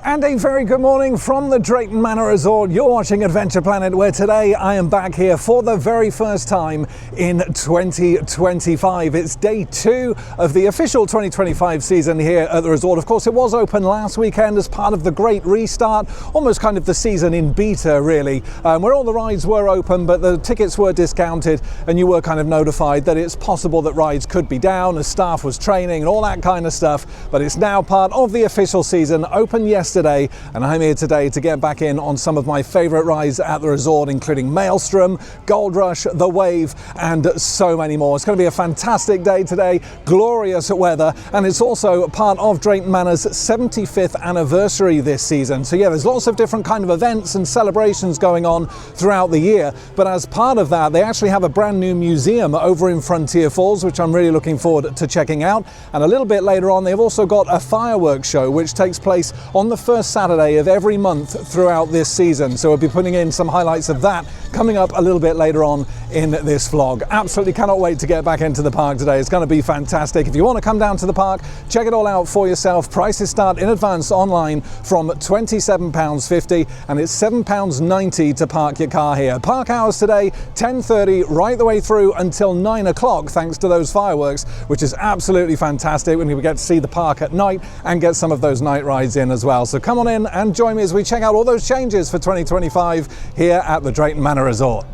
And a very good morning from the Drayton Manor Resort. You're watching Adventure Planet, where today I am back here for the very first time in 2025. It's day 2 of the official 2025 season here at the resort. Of course, it was open last weekend as part of the great restart, almost kind of the season in beta, really, where all the rides were open, but the tickets were discounted, and you were kind of notified that it's possible that rides could be down as staff was training and all that kind of stuff. But it's now part of the official season, open yesterday, and I'm here today to get back in on some of my favourite rides at the resort, including Maelstrom, Gold Rush, The Wave, and so many more. It's going to be a fantastic day today, glorious weather, and it's also part of Drayton Manor's 75th anniversary this season. So yeah, there's lots of different kind of events and celebrations going on throughout the year, but as part of that, they actually have a brand new museum over in Frontier Falls, which I'm really looking forward to checking out. And a little bit later on, they've also got a fireworks show, which takes place on the first Saturday of every month throughout this season. So we'll be putting in some highlights of that coming up a little bit later on in this vlog. Absolutely cannot wait to get back into the park today. It's going to be fantastic. If you want to come down to the park, check it all out for yourself. Prices start in advance online from £27.50, and it's £7.90 to park your car here. Park hours today, 10:30 right the way through until 9 o'clock, thanks to those fireworks, which is absolutely fantastic when we get to see the park at night and get some of those night rides in as well. So come on in and join me as we check out all those changes for 2025 here at the Drayton Manor Resort.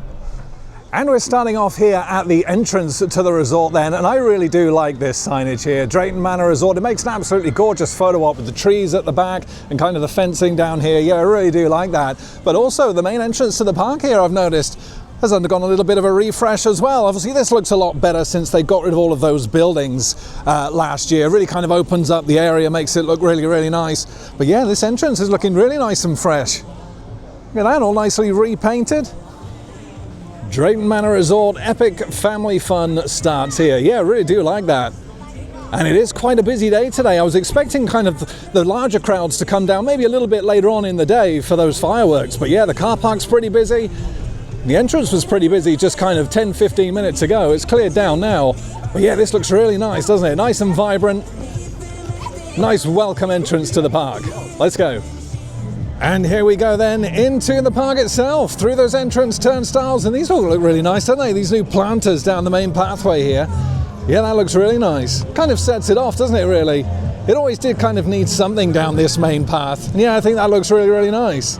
And we're starting off here at the entrance to the resort then, and I really do like this signage here, Drayton Manor Resort. It makes an absolutely gorgeous photo op with the trees at the back and kind of the fencing down here. Yeah, I really do like that. But also the main entrance to the park here, I've noticed, has undergone a little bit of a refresh as well. Obviously this looks a lot better since they got rid of all of those buildings last year. It really kind of opens up the area, makes it look really, really nice. But yeah, this entrance is looking really nice and fresh. Look at that, all nicely repainted. Drayton Manor Resort, epic family fun starts here. Yeah, I really do like that. And it is quite a busy day today. I was expecting kind of the larger crowds to come down maybe a little bit later on in the day for those fireworks. But yeah, the car park's pretty busy. The entrance was pretty busy just kind of 10-15 minutes ago. It's cleared down now. But yeah, this looks really nice, doesn't it? Nice and vibrant. Nice welcome entrance to the park. Let's go. And here we go then into the park itself, through those entrance turnstiles, and these all look really nice, don't they? These new planters down the main pathway here. Yeah, that looks really nice. Kind of sets it off, doesn't it, really? It always did kind of need something down this main path. And yeah, I think that looks really, really nice.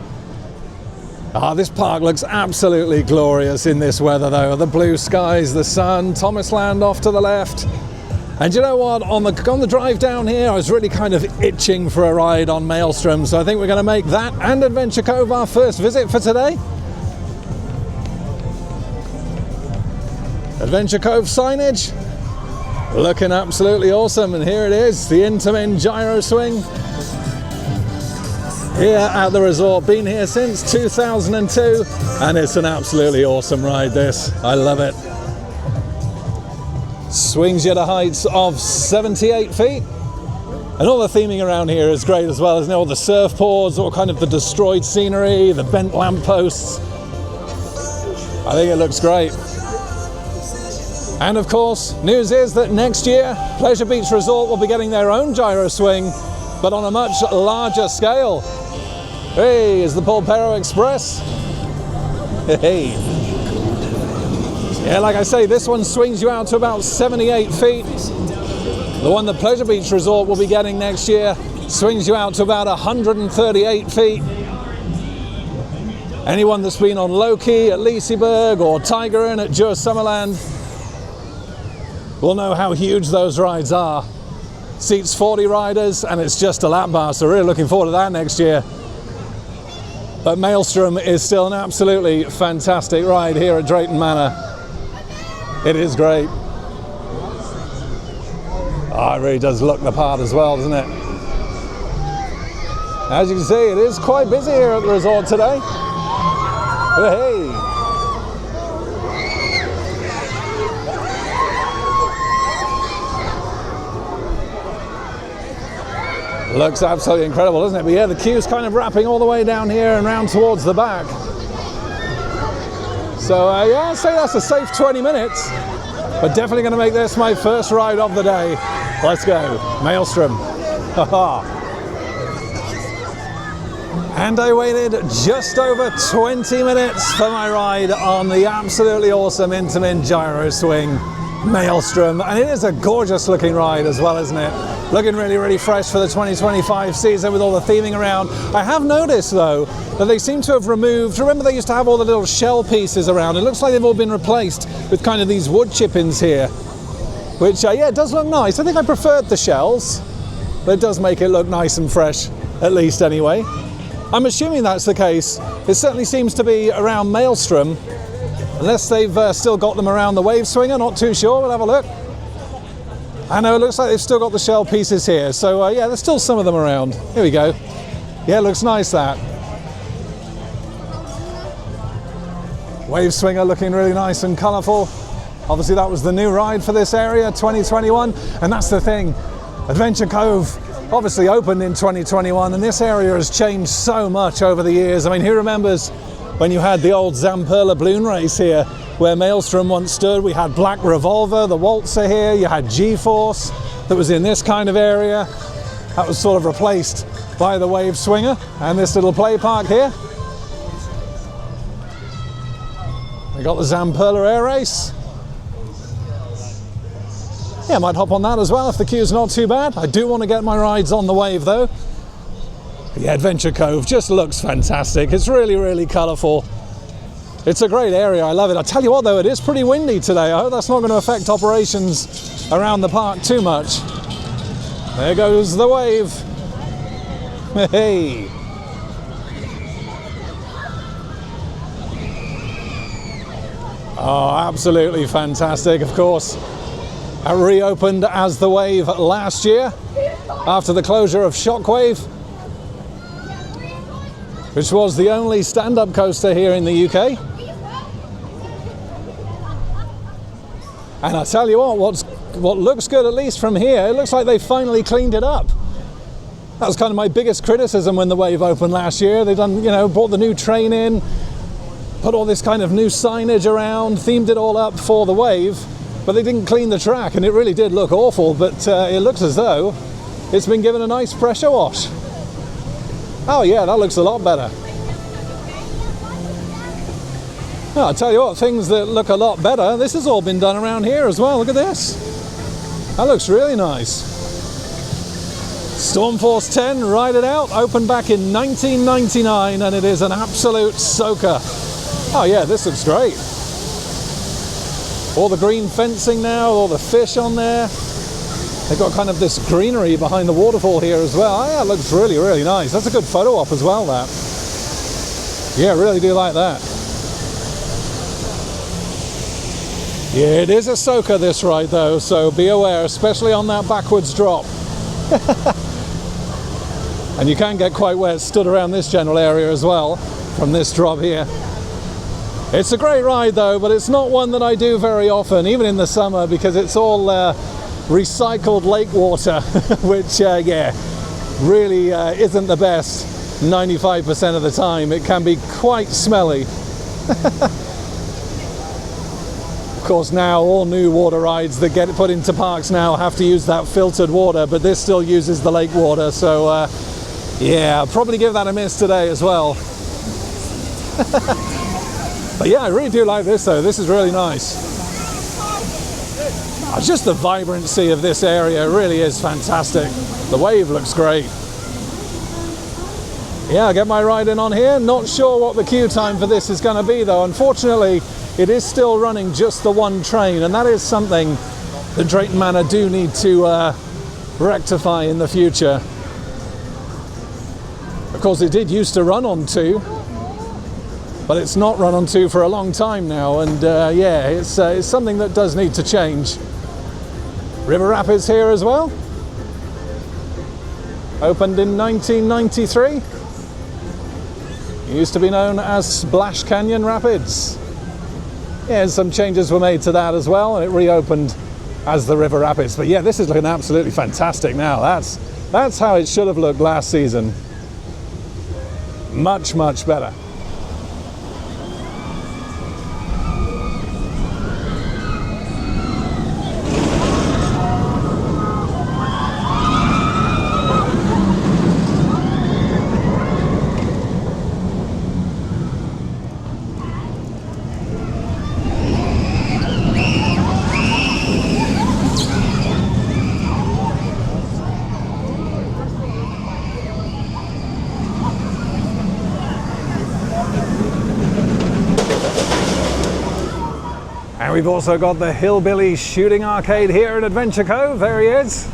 Ah, this park looks absolutely glorious in this weather though. The blue skies, the sun, Thomas Land off to the left. And you know what, on the drive down here, I was really kind of itching for a ride on Maelstrom, so I think we're going to make that and Adventure Cove our first visit for today. Adventure Cove signage, looking absolutely awesome, and here it is, the Intamin gyro swing. Here at the resort, been here since 2002, and it's an absolutely awesome ride this, I love it. Swings you to heights of 78 feet. And all the theming around here is great as well, isn't it? All the surfboards, all kind of the destroyed scenery, the bent lampposts. I think it looks great. And of course, news is that next year, Pleasure Beach Resort will be getting their own gyro swing, but on a much larger scale. Hey, is the Polperro Express? Hey. Yeah, like I say, this one swings you out to about 78 feet. The one that Pleasure Beach Resort will be getting next year swings you out to about 138 feet. Anyone that's been on Loki at Liseberg or Tiger Inn at Djurs Summerland will know how huge those rides are. Seats 40 riders, and it's just a lap bar, so really looking forward to that next year. But Maelstrom is still an absolutely fantastic ride here at Drayton Manor. It is great. Oh, it really does look the part as well, doesn't it? As you can see, it is quite busy here at the resort today. But hey! Looks absolutely incredible, doesn't it? But yeah, the queue's kind of wrapping all the way down here and round towards the back. So yeah, I'd say that's a safe 20 minutes. But definitely going to make this my first ride of the day. Let's go. Maelstrom. And I waited just over 20 minutes for my ride on the absolutely awesome Intamin gyro swing Maelstrom, and it is a gorgeous looking ride as well, isn't it? Looking really, really fresh for the 2025 season with all the theming around. I have noticed though that they seem to have removed, remember they used to have all the little shell pieces around, it looks like they've all been replaced with kind of these wood chippings here, which yeah, it does look nice. I think I preferred the shells, but it does make it look nice and fresh, at least anyway. I'm assuming that's the case. It certainly seems to be around Maelstrom, unless they've still got them around the Wave Swinger, not too sure, we'll have a look. I know, it looks like they've still got the shell pieces here, so yeah, there's still some of them around. Here we go. Yeah, it looks nice, that. Wave Swinger looking really nice and colourful. Obviously that was the new ride for this area, 2021, and that's the thing. Adventure Cove obviously opened in 2021, and this area has changed so much over the years. I mean, who remembers when you had the old Zamperla balloon race here, where Maelstrom once stood? We had Black Revolver, the Waltzer here, you had G-Force that was in this kind of area. That was sort of replaced by the Wave Swinger and this little play park here. We got the Zamperla Air Race. Yeah, I might hop on that as well if the queue's not too bad. I do want to get my rides on the Wave though. Yeah, Adventure Cove just looks fantastic. It's really, really colourful. It's a great area, I love it. I tell you what though, it is pretty windy today. I hope that's not going to affect operations around the park too much. There goes the Wave. Hey. Oh, absolutely fantastic, of course. It reopened as the Wave last year after the closure of Shockwave, which was the only stand-up coaster here in the UK. And I tell you what looks good, at least from here, it looks like they finally cleaned it up. That was kind of my biggest criticism when the Wave opened last year. They done, brought the new train in, put all this kind of new signage around, themed it all up for the Wave, but they didn't clean the track, and it really did look awful. But it looks as though it's been given a nice pressure wash. Oh yeah, that looks a lot better. Oh, I'll tell you what, things that look a lot better, this has all been done around here as well. Look at this. That looks really nice. Stormforce 10, ride it out, opened back in 1999, and it is an absolute soaker. Oh yeah, this looks great. All the green fencing now, all the fish on there. They've got kind of this greenery behind the waterfall here as well. Oh, yeah, it looks really, really nice. That's a good photo op as well, that. Yeah, I really do like that. Yeah, it is a soaker, this ride though, so be aware, especially on that backwards drop. And you can get quite wet stood around this general area as well from this drop here. It's a great ride though, but it's not one that I do very often, even in the summer, because it's all recycled lake water, which yeah, really isn't the best 95% of the time. It can be quite smelly. Of course, now all new water rides that get put into parks now have to use that filtered water, but this still uses the lake water, so yeah, I'll probably give that a miss today as well. But yeah, I really do like this though. This is really nice. Just the vibrancy of this area really is fantastic. The Wave looks great. Yeah, I'll get my ride in on here. Not sure what the queue time for this is going to be though. Unfortunately, it is still running just the one train, and that is something that Drayton Manor do need to rectify in the future. Of course, it did used to run on two, but it's not run on two for a long time now, and yeah, it's something that does need to change. River Rapids here as well. Opened in 1993. It used to be known as Splash Canyon Rapids. Yeah, some changes were made to that as well, and it reopened as the River Rapids. But yeah, this is looking absolutely fantastic now. That's how it should have looked last season. Much, much better. And we've also got the Hillbilly Shooting Arcade here in Adventure Cove. There he is.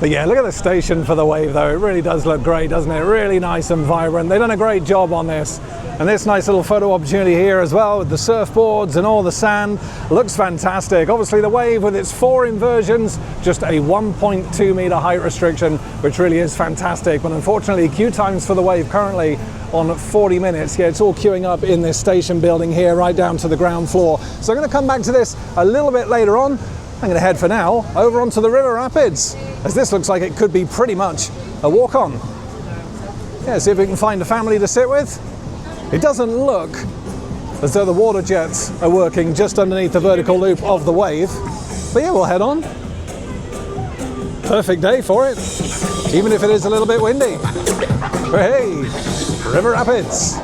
But yeah, look at the station for the wave though. It really does look great, doesn't it? Really nice and vibrant. They've done a great job on this. And this nice little photo opportunity here as well with the surfboards and all the sand. Looks fantastic. Obviously the wave with its 4 inversions, just a 1.2 meter height restriction, which really is fantastic. But unfortunately, queue times for the wave currently on 40 minutes. Yeah, it's all queuing up in this station building here, right down to the ground floor. So I'm going to come back to this a little bit later on. I'm going to head for now over onto the river rapids, as this looks like it could be pretty much a walk-on. Yeah, see if we can find a family to sit with. It doesn't look as though the water jets are working just underneath the vertical loop of the wave. But yeah, we'll head on. Perfect day for it, even if it is a little bit windy. Hey, river rapids.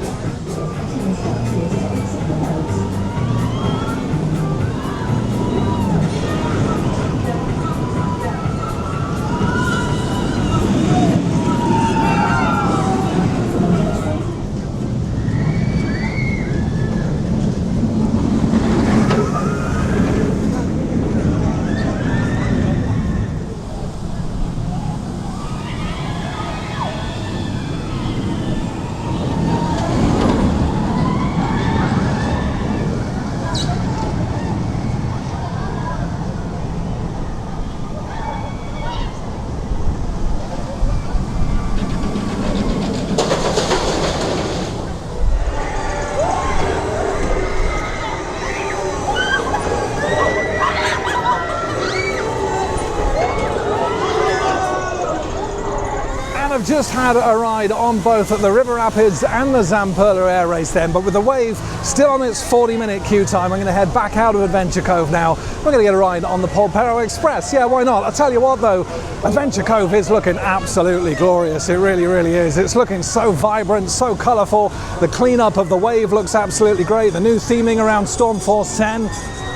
I've just had a ride on both at the River Rapids and the Zamperla Air Race then, but with the wave still on its 40-minute queue time, I'm going to head back out of Adventure Cove now. We're going to get a ride on the Polperro Express. Yeah, why not? I'll tell you what though, Adventure Cove is looking absolutely glorious. It really, really is. It's looking so vibrant, so colourful. The cleanup of the wave looks absolutely great. The new theming around Storm Force 10.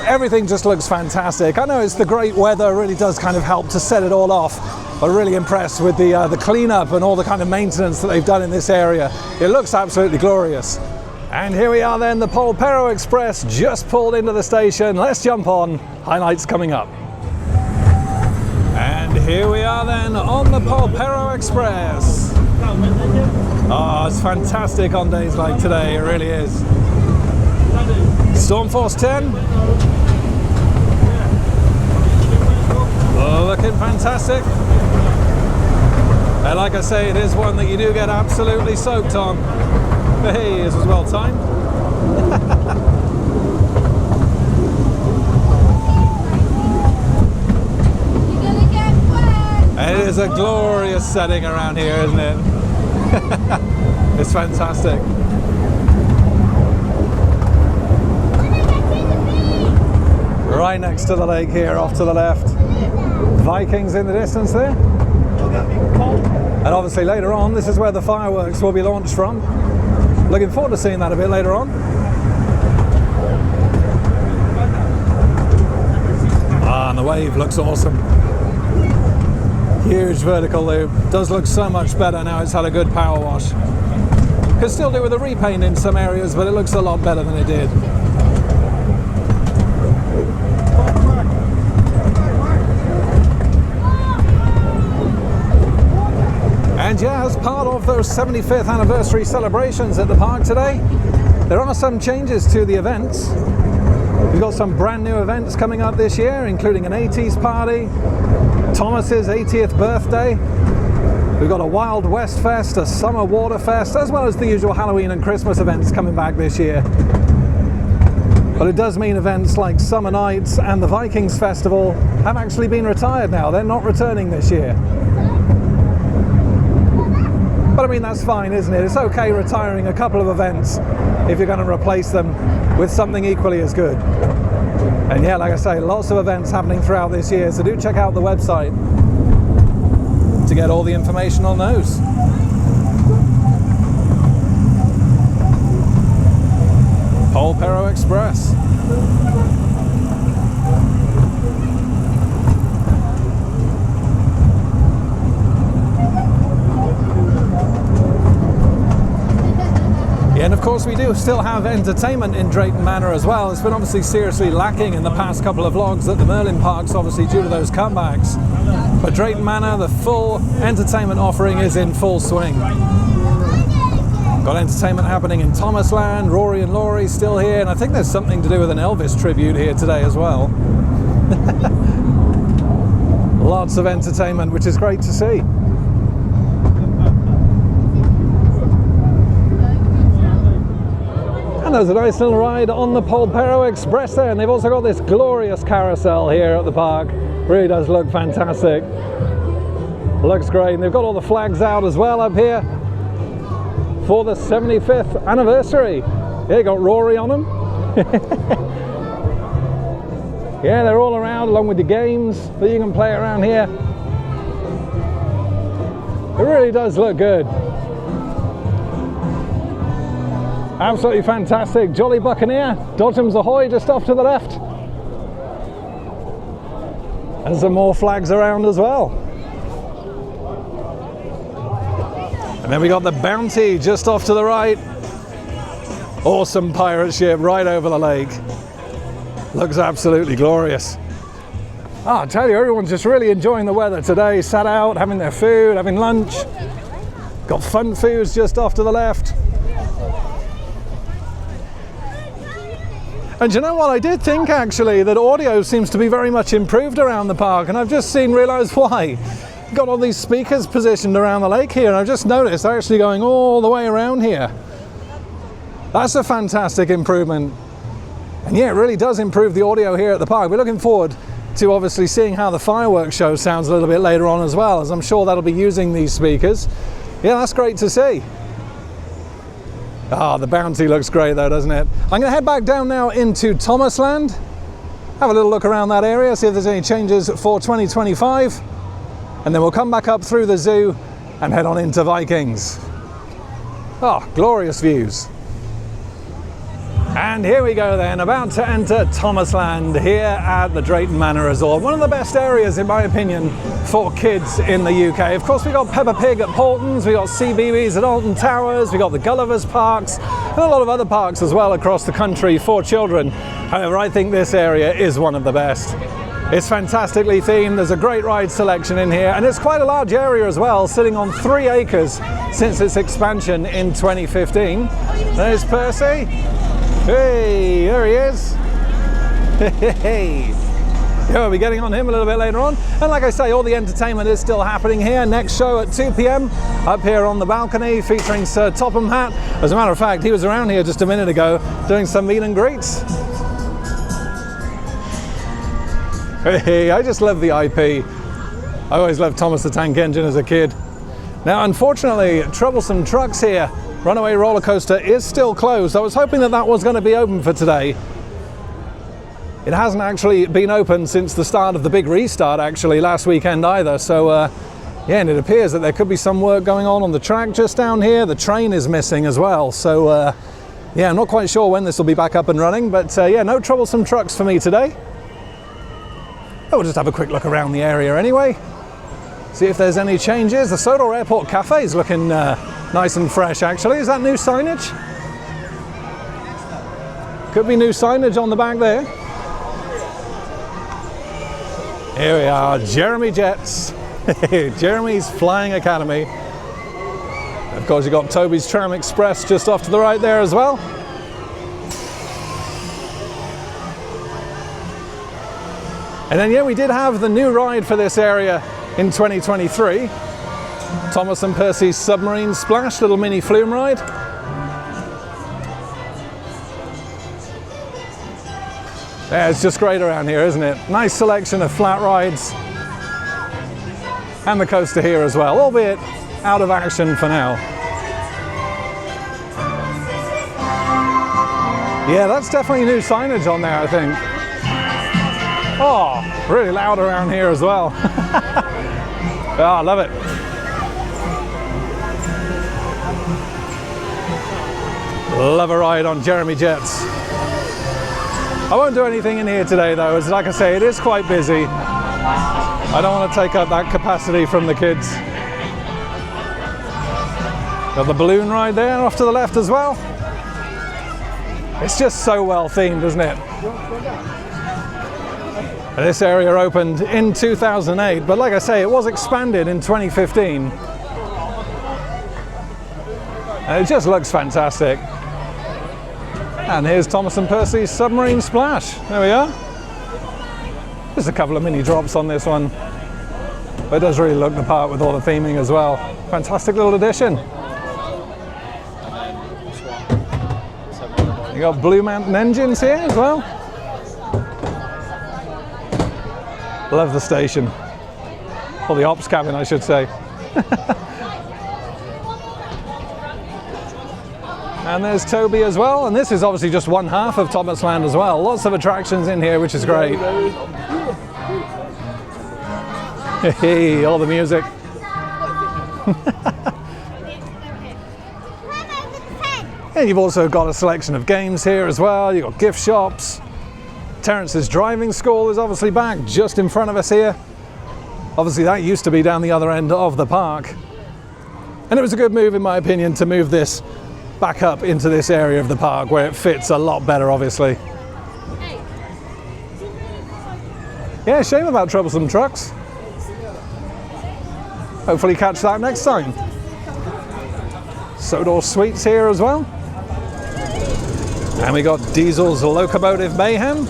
Everything just looks fantastic. I know it's the great weather really does kind of help to set it all off, but really impressed with the cleanup and all the kind of maintenance that they've done in this area. It looks absolutely glorious. And here we are then, the Polperro Express just pulled into the station. Let's jump on. Highlights coming up. And here we are then on the Polperro Express. Oh, it's fantastic on days like today, it really is. Storm Force 10. Oh, looking fantastic. And like I say, it is one that you do get absolutely soaked on. Hey, this was well timed. You're gonna get wet. It is a glorious setting around here, isn't it? It's fantastic. Right next to the lake here, off to the left. Vikings in the distance there. And obviously later on, this is where the fireworks will be launched from. Looking forward to seeing that a bit later on. Ah, and the wave looks awesome. Huge vertical loop. Does look so much better now it's had a good power wash. Could still do with a repaint in some areas, but it looks a lot better than it did. And yeah, as part of those 75th anniversary celebrations at the park today, there are some changes to the events. We've got some brand new events coming up this year, including an 80s party, Thomas's 80th birthday. We've got a Wild West Fest, a Summer Water Fest, as well as the usual Halloween and Christmas events coming back this year. But it does mean events like Summer Nights and the Vikings Festival have actually been retired now. They're not returning this year. But I mean, that's fine, isn't it? It's okay retiring a couple of events if you're going to replace them with something equally as good. And yeah, like I say, lots of events happening throughout this year, so do check out the website to get all the information on those. Polperro Express. And of course, course, we do still have entertainment in Drayton Manor as well. It's been obviously seriously lacking in the past couple of vlogs at the Merlin Parks, obviously due to those cutbacks. But Drayton Manor, the full entertainment offering is in full swing. Got entertainment happening in Thomasland, Rory and Laurie still here, and I think there's something to do with an Elvis tribute here today as well. Lots of entertainment, which is great to see. And there's a nice little ride on the Polperro Express there, and they've also got this glorious carousel here at the park. Really does look fantastic. Looks great, and they've got all the flags out as well up here for the 75th anniversary. Yeah, got Rory on them. Yeah, they're all around along with the games that you can play around here. It really does look good. Absolutely fantastic. Jolly Buccaneer, Dodgems Ahoy just off to the left. And some more flags around as well. And then we got the Bounty just off to the right. Awesome pirate ship right over the lake. Looks absolutely glorious. Oh, I tell you, everyone's just really enjoying the weather today. Sat out, having their food, having lunch. Got fun foods just off to the left. And you know what? I did think actually that audio seems to be very much improved around the park, and I've just realised why. Got all these speakers positioned around the lake here, and I've just noticed they're actually going all the way around here. That's a fantastic improvement. And yeah, it really does improve the audio here at the park. We're looking forward to obviously seeing how the fireworks show sounds a little bit later on as well, as I'm sure that'll be using these speakers. Yeah, that's great to see. Ah, the Bounty looks great though, doesn't it? I'm going to head back down now into Thomasland, have a little look around that area, see if there's any changes for 2025, and then we'll come back up through the zoo and head on into Vikings. Oh, glorious views. And here we go then, about to enter Thomasland here at the Drayton Manor Resort. One of the best areas, in my opinion, for kids in the UK. Of course, we got Peppa Pig at Paulton's, we got CBeebies at Alton Towers, we got the Gulliver's Parks, and a lot of other parks as well across the country for children. However, I think this area is one of the best. It's fantastically themed, there's a great ride selection in here, and it's quite a large area as well, sitting on 3 acres since its expansion in 2015. There's Percy. Hey, there he is. Hey. Yeah, we'll be getting on him a little bit later on. And like I say, all the entertainment is still happening here. Next show at 2 p.m. up here on the balcony featuring Sir Topham Hatt. As a matter of fact, he was around here just a minute ago doing some meet and greets. Hey, I just love the IP. I always loved Thomas the Tank Engine as a kid. Now, unfortunately, Troublesome Trucks here, Runaway Roller Coaster, is still closed. I was hoping that that was going to be open for today. It hasn't actually been open since the start of the big restart actually last weekend either. So yeah, and it appears that there could be some work going on the track just down here. The train is missing as well. So yeah, I'm not quite sure when this will be back up and running, but yeah, no Troublesome Trucks for me today. We'll just have a quick look around the area anyway. See if there's any changes. The Sodor Airport Cafe is looking nice and fresh actually. Is that new signage? Could be new signage on the back there. Here we are, Jeremy Jets. Jeremy's Flying Academy. Of course, you've got Toby's Tram Express just off to the right there as well. And then, yeah, we did have the new ride for this area in 2023. Thomas and Percy's Submarine Splash, little mini flume ride. Yeah, it's just great around here, isn't it? Nice selection of flat rides. And the coaster here as well, albeit out of action for now. Yeah, that's definitely new signage on there, I think. Oh, really loud around here as well. Oh, I love it. Love a ride on Jeremy Jets. I won't do anything in here today though, as like I say, it is quite busy. I don't want to take up that capacity from the kids. Got the balloon ride there off to the left as well. It's just so well themed, isn't it? This area opened in 2008, but like I say, it was expanded in 2015. And it just looks fantastic. And here's Thomas and Percy's Submarine Splash. There we are. Just a couple of mini drops on this one. But it does really look the part with all the theming as well. Fantastic little addition. You got Blue Mountain engines here as well. Love the station. Or the ops cabin, I should say. And there's Toby as well, and this is obviously just one half of Thomas Land as well. Lots of attractions in here, which is great. Hey, all the music. And you've also got a selection of games here as well. You've got gift shops. Terrence's driving school is obviously back just in front of us here. Obviously that used to be down the other end of the park. And it was a good move, in my opinion, to move this back up into this area of the park where it fits a lot better, obviously. Yeah, shame about troublesome trucks. Hopefully catch that next time. Sodor Sweets here as well. And we got Diesel's Locomotive Mayhem.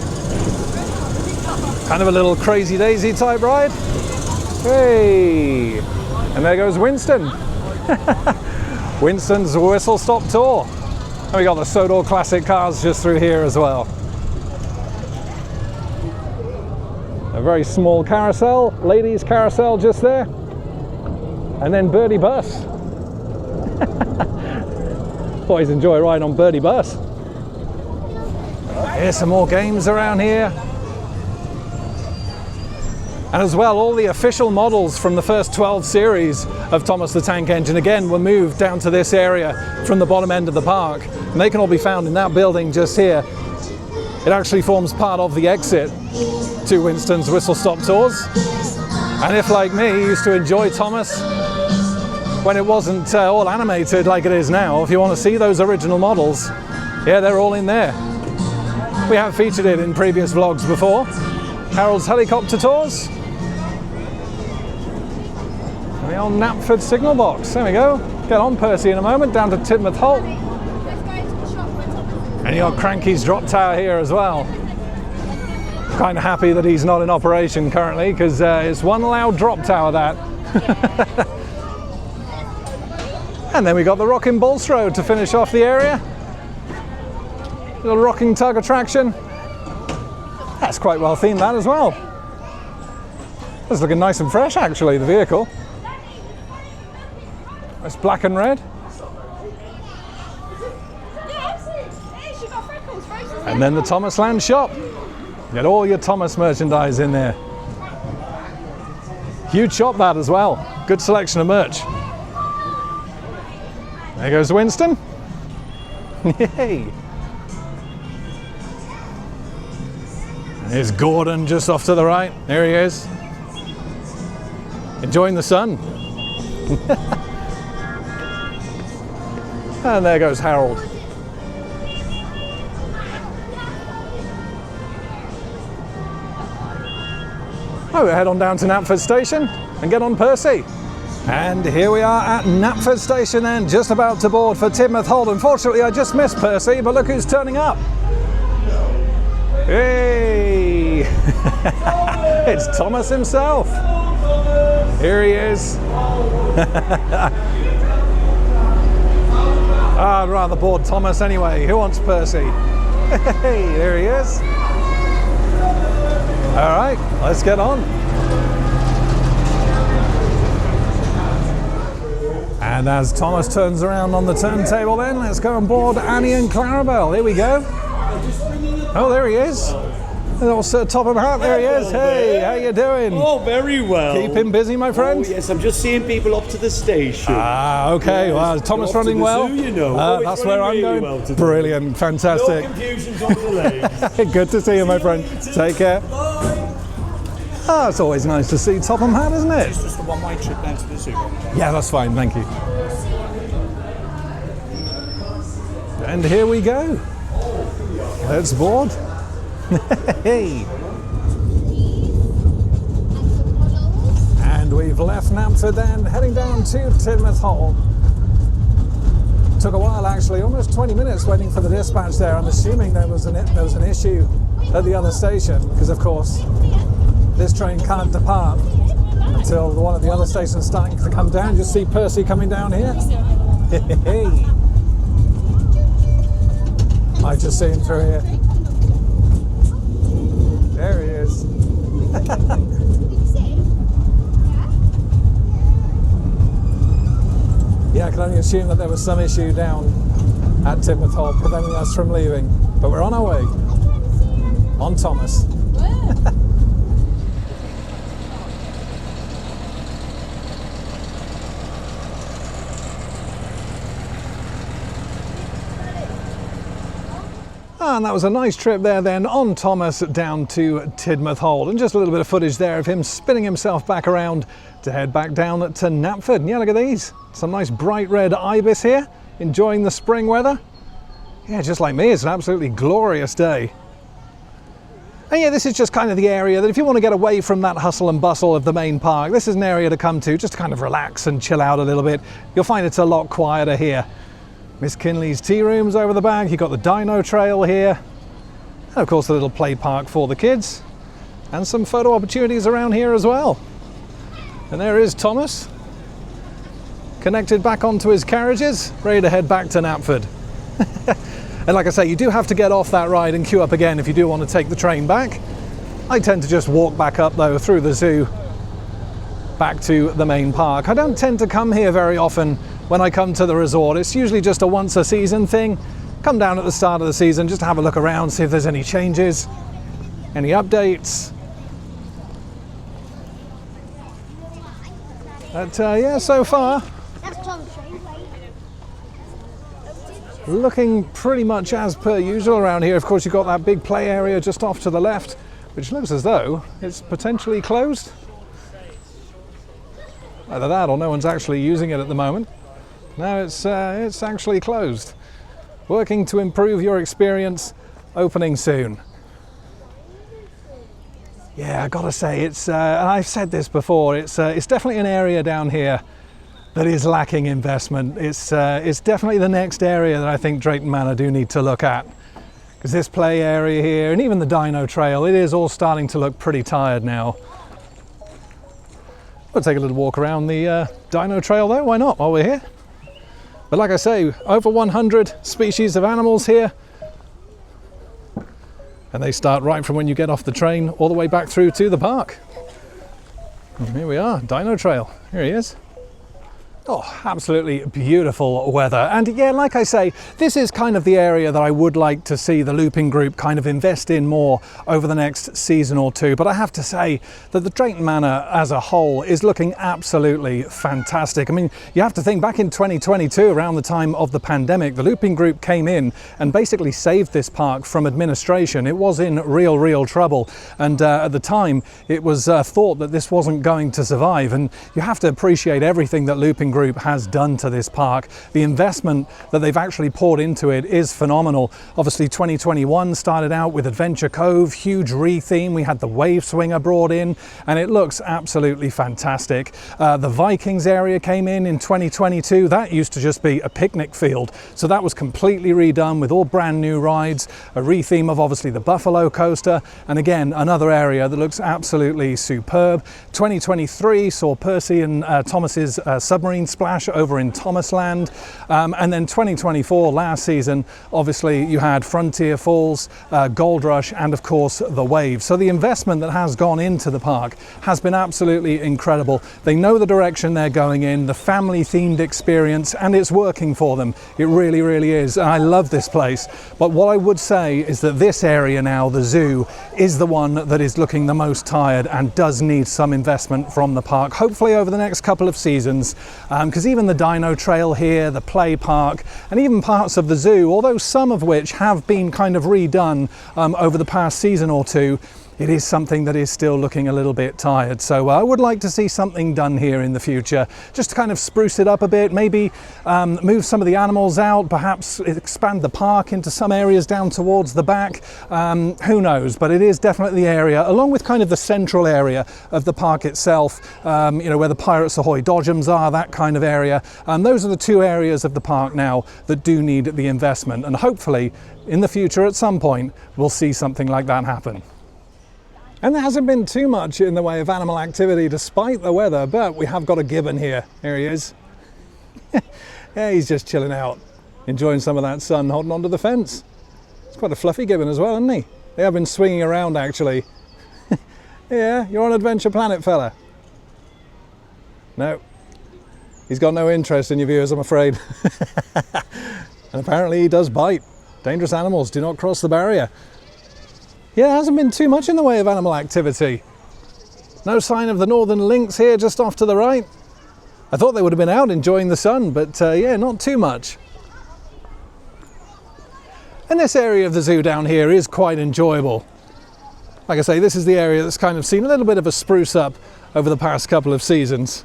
Kind of a little Crazy Daisy type ride. Hey! And there goes Winston. Winston's Whistle Stop Tour. And we got the Sodor Classic cars just through here as well. A very small carousel, ladies carousel just there. And then Birdie Bus. Always enjoy riding on Birdie Bus. Here's some more games around here. And as well, all the official models from the first 12 series of Thomas the Tank Engine again were moved down to this area from the bottom end of the park. And they can all be found in that building just here. It actually forms part of the exit to Winston's Whistle Stop Tours. And if, like me, you used to enjoy Thomas when it wasn't all animated like it is now, if you want to see those original models, yeah, they're all in there. We have featured it in previous vlogs before. Harold's Helicopter Tours. And the old Knapford signal box. There we go. Get on, Percy, in a moment, down to Tidmouth Holt. And you got Cranky's Drop Tower here as well. Kind of happy that he's not in operation currently, because it's one loud drop tower, that. And then we got the Rocking Bulstrode to finish off the area. Little rocking tug attraction. That's quite well themed, that as well. It's looking nice and fresh, actually, the vehicle. It's black and red. And then the Thomas Land shop. Get all your Thomas merchandise in there. Huge shop, that as well. Good selection of merch. There goes Winston. Yay! Here's Gordon just off to the right. There he is. Enjoying the sun. And there goes Harold. Oh, we'll head on down to Knapford Station and get on Percy. And here we are at Knapford Station then, just about to board for Tidmouth Holt. Unfortunately, I just missed Percy, but look who's turning up. Hey! It's Thomas himself. Here he is. I'd rather board Thomas anyway. Who wants Percy? Hey, there he is. All right, let's get on. And as Thomas turns around on the turntable then, let's go on board Annie and Clarabelle. Here we go. Oh, there he is. Little Sir Topham Hatt, there he is. Hey, how you doing? Oh, very well. Keep him busy, my friend? Oh, yes, I'm just seeing people up to the station. Ah, okay. Yes. Well, is Thomas Off to running the well? zoo, you know. That's where I'm going. Well today. Brilliant, fantastic. No confusions on the legs. Good to see you, my friend. Take care. Ah, it's always nice to see Topham Hatt, isn't it? It's just a one-way trip down to the zoo. Yeah, that's fine, thank you. And here we go. Let's board. Hey. And we've left Knapford then, heading down to Tidmouth Hall. Took a while actually, almost 20 minutes waiting for the dispatch there. I'm assuming there was an issue at the other station, because of course this train can't depart until one of the other stations starting to come down. Just see Percy coming down here. Hey. I just see him through here. There he is. Yeah, I can only assume that there was some issue down at Tidmouth Hall preventing us from leaving. But we're on our way. On Thomas. And that was a nice trip there then on Thomas down to Tidmouth Hall. And just a little bit of footage there of him spinning himself back around to head back down to Knapford. And yeah, look at these. Some nice bright red ibis here, enjoying the spring weather. Yeah, just like me, it's an absolutely glorious day. And yeah, this is just kind of the area that if you want to get away from that hustle and bustle of the main park, this is an area to come to, just to kind of relax and chill out a little bit. You'll find it's a lot quieter here. Miss Kinley's tea rooms over the back, you've got the dino trail here, and of course the little play park for the kids, and some photo opportunities around here as well. And there is Thomas, connected back onto his carriages, ready to head back to Knapford. And like I say, you do have to get off that ride and queue up again if you do want to take the train back. I tend to just walk back up though through the zoo, back to the main park. I don't tend to come here very often when I come to the resort. It's usually just a once a season thing. Come down at the start of the season just to have a look around, see if there's any changes, any updates. But yeah, so far, looking pretty much as per usual around here. Of course, you've got that big play area just off to the left, which looks as though it's potentially closed. Either that or no one's actually using it at the moment. No, it's actually closed. Working to improve your experience, opening soon. Yeah, I gotta say, it's and I've said this before, it's definitely an area down here that is lacking investment. It's definitely the next area that I think Drayton Manor do need to look at, because this play area here and even the dino trail, it is all starting to look pretty tired now. We'll take a little walk around the dino trail though, why not, while we're here? But like I say, over 100 species of animals here. And they start right from when you get off the train all the way back through to the park. And here we are, dino trail, here he is. Oh, absolutely beautiful weather. And yeah, like I say, this is kind of the area that I would like to see the Looping Group kind of invest in more over the next season or two. But I have to say that the Drayton Manor as a whole is looking absolutely fantastic. I mean, you have to think back in 2022, around the time of the pandemic, the Looping Group came in and basically saved this park from administration. It was in real trouble. And at the time, it was thought that this wasn't going to survive. And you have to appreciate everything that Looping Group has done to this park. The investment that they've actually poured into it is phenomenal. Obviously 2021 started out with Adventure Cove, huge re-theme. We had the wave swinger brought in and it looks absolutely fantastic. The Vikings area came in 2022. That used to just be a picnic field. So that was completely redone with all brand new rides, a re-theme of obviously the Buffalo coaster, and again another area that looks absolutely superb. 2023 saw Percy and Thomas's submarine splash over in Thomasland, and then 2024 last season obviously you had Frontier Falls, Gold Rush, and of course the Wave. So the investment that has gone into the park has been absolutely incredible. They know the direction they're going in, the family themed experience, and it's working for them. It really is. I love this place, but what I would say is that this area now, the zoo, is the one that is looking the most tired and does need some investment from the park, hopefully over the next couple of seasons. Because even the dino trail here, the play park, and even parts of the zoo, although some of which have been kind of redone over the past season or two, it is something that is still looking a little bit tired. So I would like to see something done here in the future, just to kind of spruce it up a bit, maybe move some of the animals out, perhaps expand the park into some areas down towards the back. Who knows, but it is definitely the area, along with kind of the central area of the park itself, you know, where the Pirates Ahoy Dodgems are, that kind of area. Those are the two areas of the park now that do need the investment, and hopefully in the future at some point we'll see something like that happen. And there hasn't been too much in the way of animal activity despite the weather, but we have got a gibbon here. Here he is. Yeah, he's just chilling out, enjoying some of that sun, holding onto the fence. It's quite a fluffy gibbon as well, isn't he? They have been swinging around actually. Yeah, you're on Adventure Planet, fella. No, he's got no interest in your viewers, I'm afraid. And apparently he does bite. Dangerous animals do not cross the barrier. Yeah, there hasn't been too much in the way of animal activity. No sign of the northern lynx here just off to the right. I thought they would have been out enjoying the sun, but yeah, not too much. And this area of the zoo down here is quite enjoyable. Like I say, this is the area that's kind of seen a little bit of a spruce up over the past couple of seasons.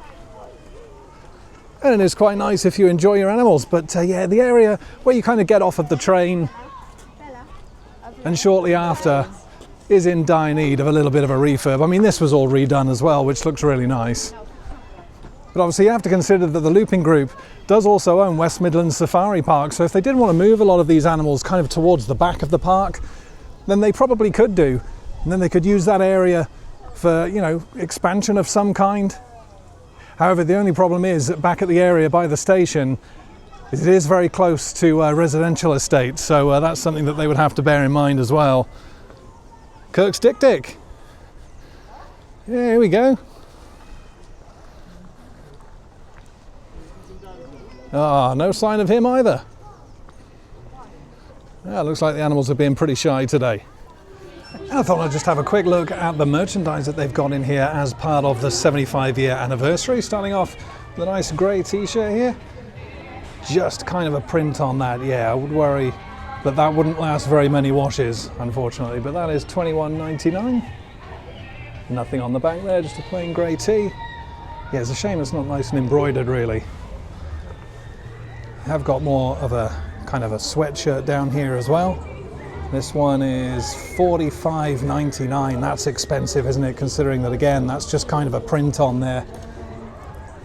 And it is quite nice if you enjoy your animals, but yeah, the area where you kind of get off of the train and shortly after is in dire need of a little bit of a refurb. I mean, this was all redone as well, which looks really nice. But obviously you have to consider that the Looping Group does also own West Midlands Safari Park, so if they did want to move a lot of these animals kind of towards the back of the park, then they probably could do. And then they could use that area for, you know, expansion of some kind. However, the only problem is that back at the area by the station, it is very close to residential estates, so that's something that they would have to bear in mind as well. Kirk's Dick. Yeah, here we go. Ah, no sign of him either. Yeah, looks like the animals are being pretty shy today. I thought I'd just have a quick look at the merchandise that they've got in here as part of the 75-year anniversary. Starting off with a nice grey t-shirt here. Just kind of a print on that. Yeah, I would worry that that wouldn't last very many washes, unfortunately, but that is $21.99. Nothing on the back there, just a plain grey tee. Yeah, it's a shame it's not nice and embroidered, really. I have got more of a kind of a sweatshirt down here as well. This one is $45.99. That's expensive, isn't it, considering that, again, that's just kind of a print on there.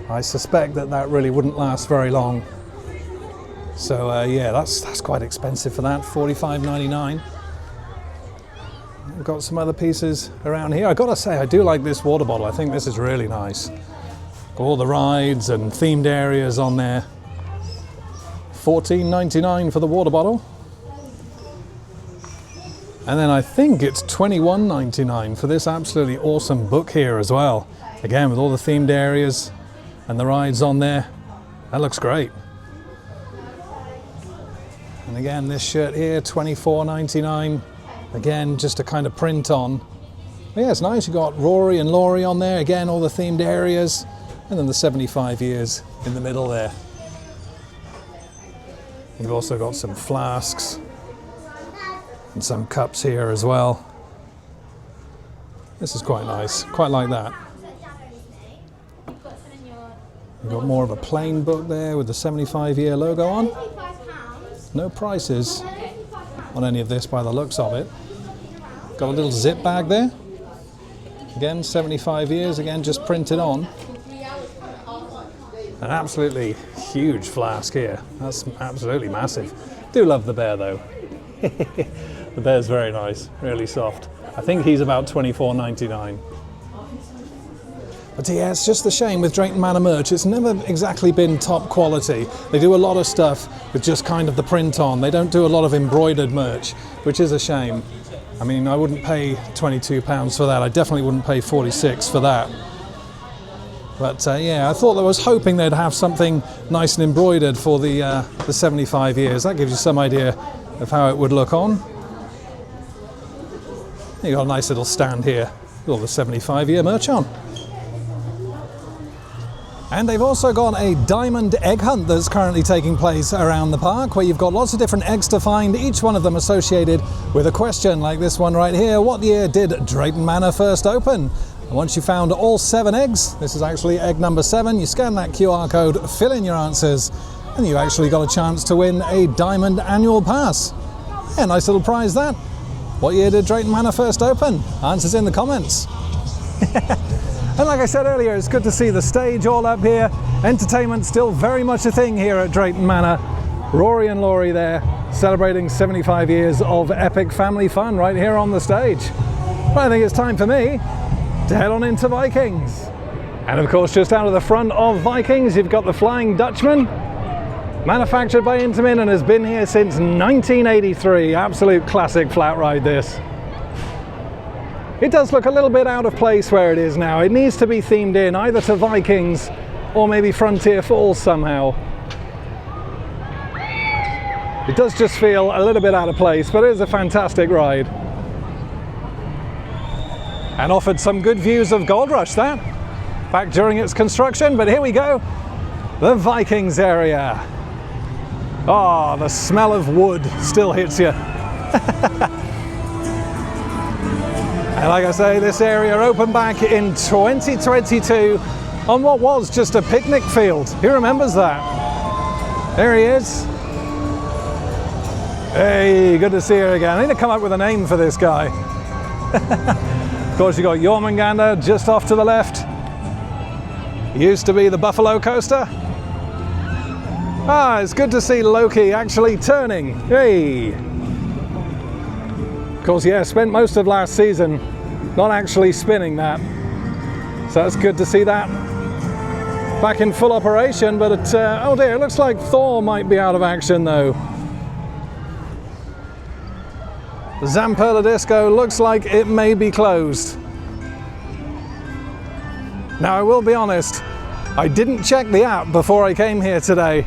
I suspect that that really wouldn't last very long. So yeah, that's quite expensive for that, $45.99. We've got some other pieces around here. I've got to say, I do like this water bottle. I think this is really nice. Got all the rides and themed areas on there. $14.99 for the water bottle. And then I think it's $21.99 for this absolutely awesome book here as well. Again, with all the themed areas and the rides on there. That looks great. And again, this shirt here, $24.99. Again, just a kind of print on. But yeah, it's nice. You've got Rory and Laurie on there. Again, all the themed areas. And then the 75 years in the middle there. You've also got some flasks and some cups here as well. This is quite nice. Quite like that. You've got more of a plain book there with the 75-year logo on. No prices on any of this by the looks of it. Got a little zip bag there. Again, 75 years, again, just printed on. An absolutely huge flask here. That's absolutely massive. Do love the bear though. The bear's very nice, really soft. I think he's about $24.99. But yeah, it's just a shame with Drayton Manor merch. It's never exactly been top quality. They do a lot of stuff with just kind of the print on. They don't do a lot of embroidered merch, which is a shame. I mean, I wouldn't pay £22 for that. I definitely wouldn't pay $46 for that. But yeah, I thought I was hoping they'd have something nice and embroidered for the 75 years. That gives you some idea of how it would look on. You got a nice little stand here with all the 75-year merch on. And they've also got a diamond egg hunt that's currently taking place around the park, where you've got lots of different eggs to find, each one of them associated with a question, like this one right here. What year did Drayton Manor first open? And once you found all 7 eggs, this is actually egg number 7, you scan that QR code, fill in your answers, and you actually got a chance to win a diamond annual pass. Yeah, nice little prize that. What year did Drayton Manor first open? Answers in the comments. And like I said earlier, it's good to see the stage all up here. Entertainment still very much a thing here at Drayton Manor. Rory and Laurie there, celebrating 75 years of epic family fun right here on the stage. Well, I think it's time for me to head on into Vikings. And of course, just out of the front of Vikings, you've got the Flying Dutchman, manufactured by Intamin and has been here since 1983. Absolute classic flat ride this. It does look a little bit out of place where it is now. It needs to be themed in either to Vikings or maybe Frontier Falls somehow. It does just feel a little bit out of place, but it is a fantastic ride. And offered some good views of Gold Rush, that, back during its construction. But here we go, the Vikings area. Oh, the smell of wood still hits you. And like I say, this area opened back in 2022 on what was just a picnic field. Who remembers that? There he is. Hey, good to see you again. I need to come up with a name for this guy. Of course, you got Jormungandr just off to the left. Used to be the Buffalo Coaster. Ah, it's good to see Loki actually turning. Hey. Of course, yeah, spent most of last season not actually spinning that. So that's good to see that back in full operation, but it, oh dear, it looks like Thor might be out of action though. The Zamperla Disco looks like it may be closed. Now I will be honest, I didn't check the app before I came here today.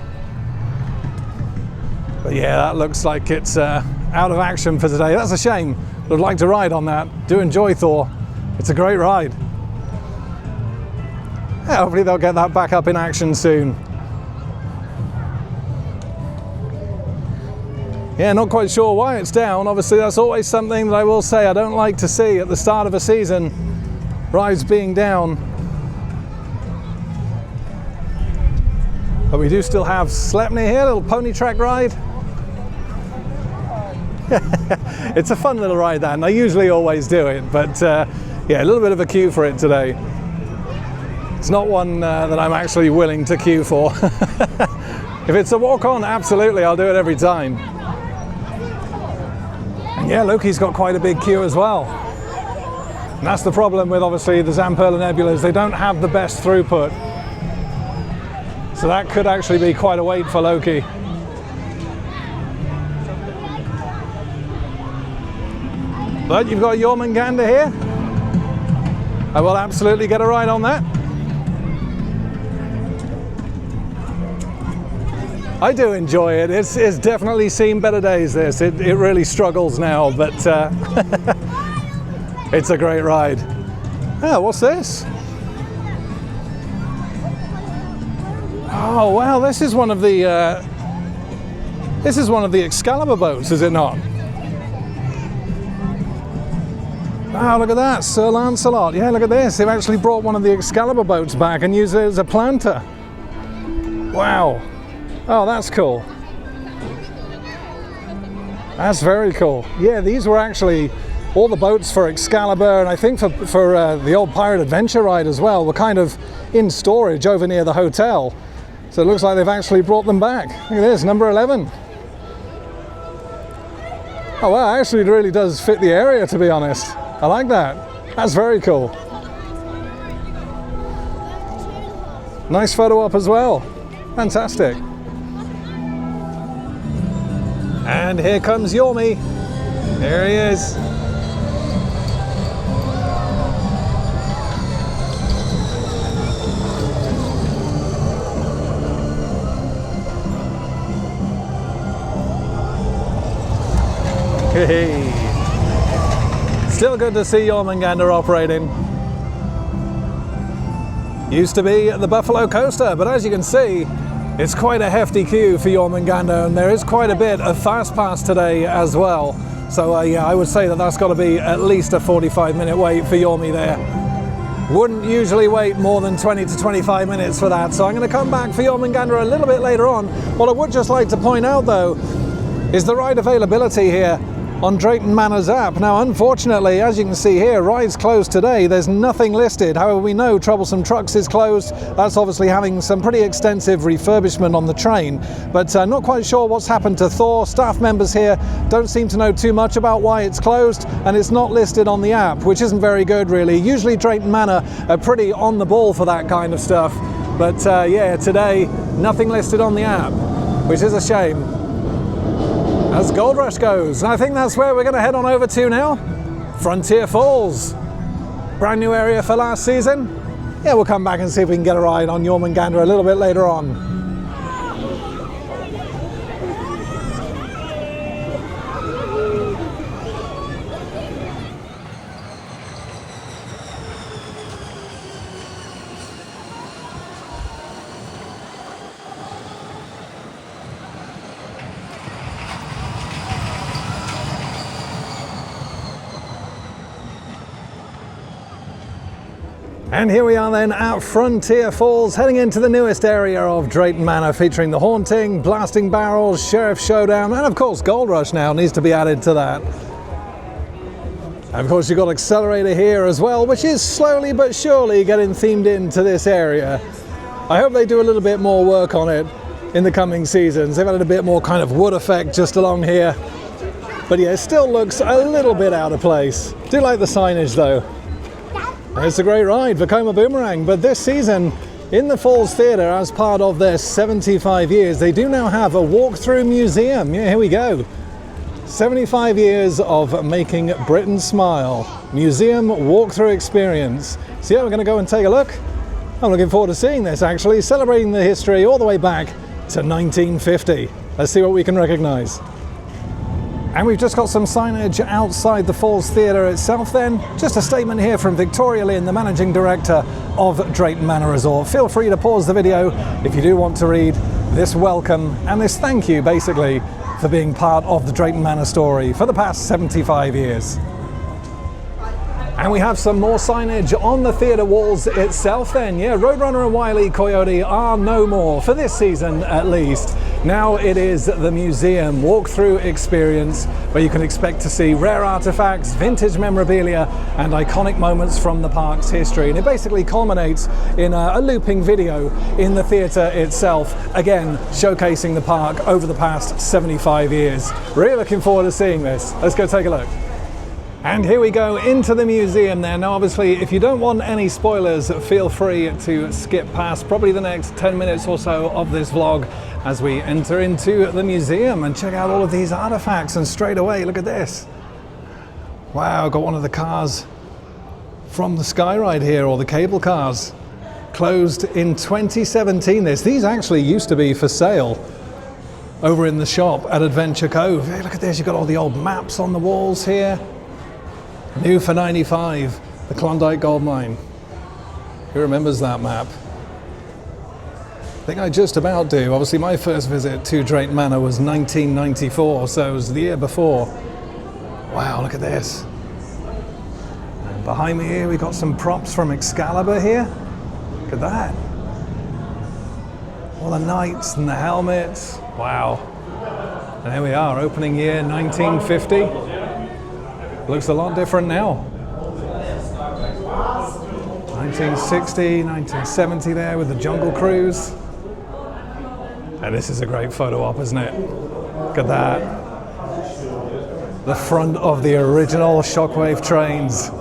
But yeah, that looks like it's out of action for today. That's a shame. I'd like to ride on that. Do enjoy Thor. It's a great ride. Yeah, hopefully they'll get that back up in action soon. Yeah, not quite sure why it's down. Obviously, that's always something that I will say I don't like to see at the start of a season. Rides being down. But we do still have Sleipnir here, a little pony track ride. It's a fun little ride, that, and I usually always do it, but yeah, a little bit of a queue for it today. It's not one that I'm actually willing to queue for. If it's a walk-on, absolutely, I'll do it every time. And yeah, Loki's got quite a big queue as well. And that's the problem with, obviously, the Zamperla Nebulas. They don't have the best throughput. So that could actually be quite a wait for Loki. But you've got Jormungandr here. I will absolutely get a ride on that. I do enjoy it. It's definitely seen better days, this. It really struggles now, but it's a great ride. Oh, what's this? Oh wow, this is one of the Excalibur boats, is it not? Wow, look at that, Sir Lancelot. Yeah, look at this. They've actually brought one of the Excalibur boats back and used it as a planter. Wow. Oh, that's cool. That's very cool. Yeah, these were actually all the boats for Excalibur, and I think for the old Pirate Adventure ride as well, were kind of in storage over near the hotel. So it looks like they've actually brought them back. Look at this, number 11. Oh wow, actually it really does fit the area, to be honest. I like that. That's very cool. Nice photo op as well. Fantastic. And here comes Yormi. There he is. Hey. Still good to see Jormungandr operating. Used to be the Buffalo Coaster, but as you can see, it's quite a hefty queue for Jormungandr, and there is quite a bit of fast pass today as well. So yeah, I would say that that's got to be at least a 45-minute wait for Jormi there. Wouldn't usually wait more than 20 to 25 minutes for that, so I'm going to come back for Jormungandr a little bit later on. What I would just like to point out though is the ride availability here on Drayton Manor's app. Now unfortunately, as you can see here, rides closed today. There's nothing listed. However, we know Troublesome Trucks is closed. That's obviously having some pretty extensive refurbishment on the train, but not quite sure what's happened to Thor. Staff members here don't seem to know too much about why it's closed, and it's not listed on the app, which isn't very good really. Usually Drayton Manor are pretty on the ball for that kind of stuff, but yeah, today nothing listed on the app, which is a shame. As Gold Rush goes, and I think that's where we're going to head on over to now. Frontier Falls. Brand new area for last season. Yeah, we'll come back and see if we can get a ride on Jormungandr a little bit later on. And here we are then at Frontier Falls, heading into the newest area of Drayton Manor, featuring the Haunting, Blasting Barrels, Sheriff Showdown, and of course Gold Rush now needs to be added to that. And of course you've got Accelerator here as well, which is slowly but surely getting themed into this area. I hope they do a little bit more work on it in the coming seasons. They've added a bit more kind of wood effect just along here. But yeah, it still looks a little bit out of place. Do like the signage though. It's a great ride, Vekoma Boomerang, but this season in the Falls Theatre, as part of their 75 years, they do now have a walk-through museum. Yeah, here we go. 75 years of making Britain smile. Museum walk-through experience. So yeah, we're going to go and take a look. I'm looking forward to seeing this actually, celebrating the history all the way back to 1950. Let's see what we can recognise. And we've just got some signage outside the Falls Theatre itself then. Just a statement here from Victoria Lynn, the Managing Director of Drayton Manor Resort. Feel free to pause the video if you do want to read this welcome and this thank you basically for being part of the Drayton Manor story for the past 75 years. And we have some more signage on the theatre walls itself then. Yeah, Roadrunner and Wile E. Coyote are no more, for this season at least. Now it is the museum walkthrough experience where you can expect to see rare artifacts, vintage memorabilia and iconic moments from the park's history. And it basically culminates in a looping video in the theatre itself, again showcasing the park over the past 75 years. Really looking forward to seeing this. Let's go take a look. And here we go into the museum there. Now obviously if you don't want any spoilers, feel free to skip past probably the next 10 minutes or so of this vlog as we enter into the museum and check out all of these artifacts. And straight away, look at this. Wow, got one of the cars from the Sky Ride here, or the cable cars. Closed in 2017 this. These actually used to be for sale over in the shop at Adventure Cove. Hey, look at this, you've got all the old maps on the walls here. New for 95, the Klondike Gold Mine. Who remembers that map? I think I just about do. Obviously my first visit to Drayton Manor was 1994, so it was the year before. Wow, look at this. And behind me here we got some props from Excalibur here. Look at that. All the knights and the helmets. Wow. And there we are, opening year 1950. Looks a lot different now. 1960, 1970 there with the Jungle Cruise. And this is a great photo op, isn't it? Look at that. The front of the original Shockwave trains.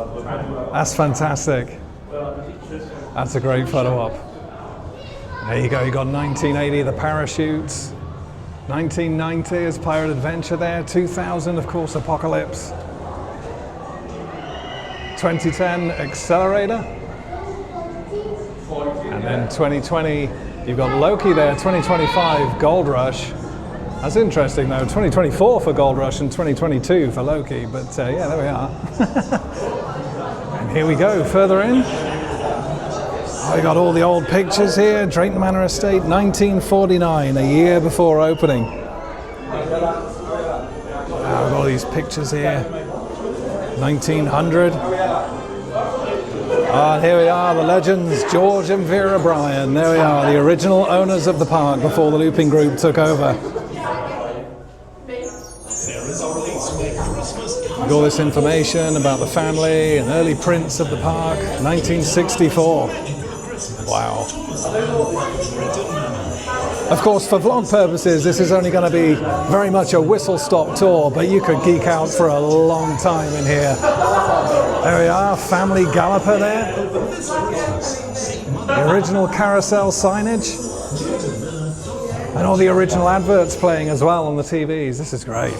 That's fantastic. That's a great photo op. There you go, you got 1980, the parachutes. 1990 is Pirate Adventure there. 2000, of course, Apocalypse. 2010 Accelerator, and then 2020 you've got Loki there. 2025 Gold Rush. That's interesting though, 2024 for Gold Rush and 2022 for Loki, but yeah, there we are. And here we go further in. I got all the old pictures here. Drayton Manor Estate, 1949, a year before opening. I've got all these pictures here. 1900. And here we are, the legends, George and Vera Bryan. There we are, the original owners of the park before the Looping Group took over. All this information about the family and early prints of the park, 1964. Wow. Of course, for vlog purposes, this is only going to be very much a whistle-stop tour, but you could geek out for a long time in here. There we are, family galloper there. The original carousel signage. And all the original adverts playing as well on the TVs. This is great.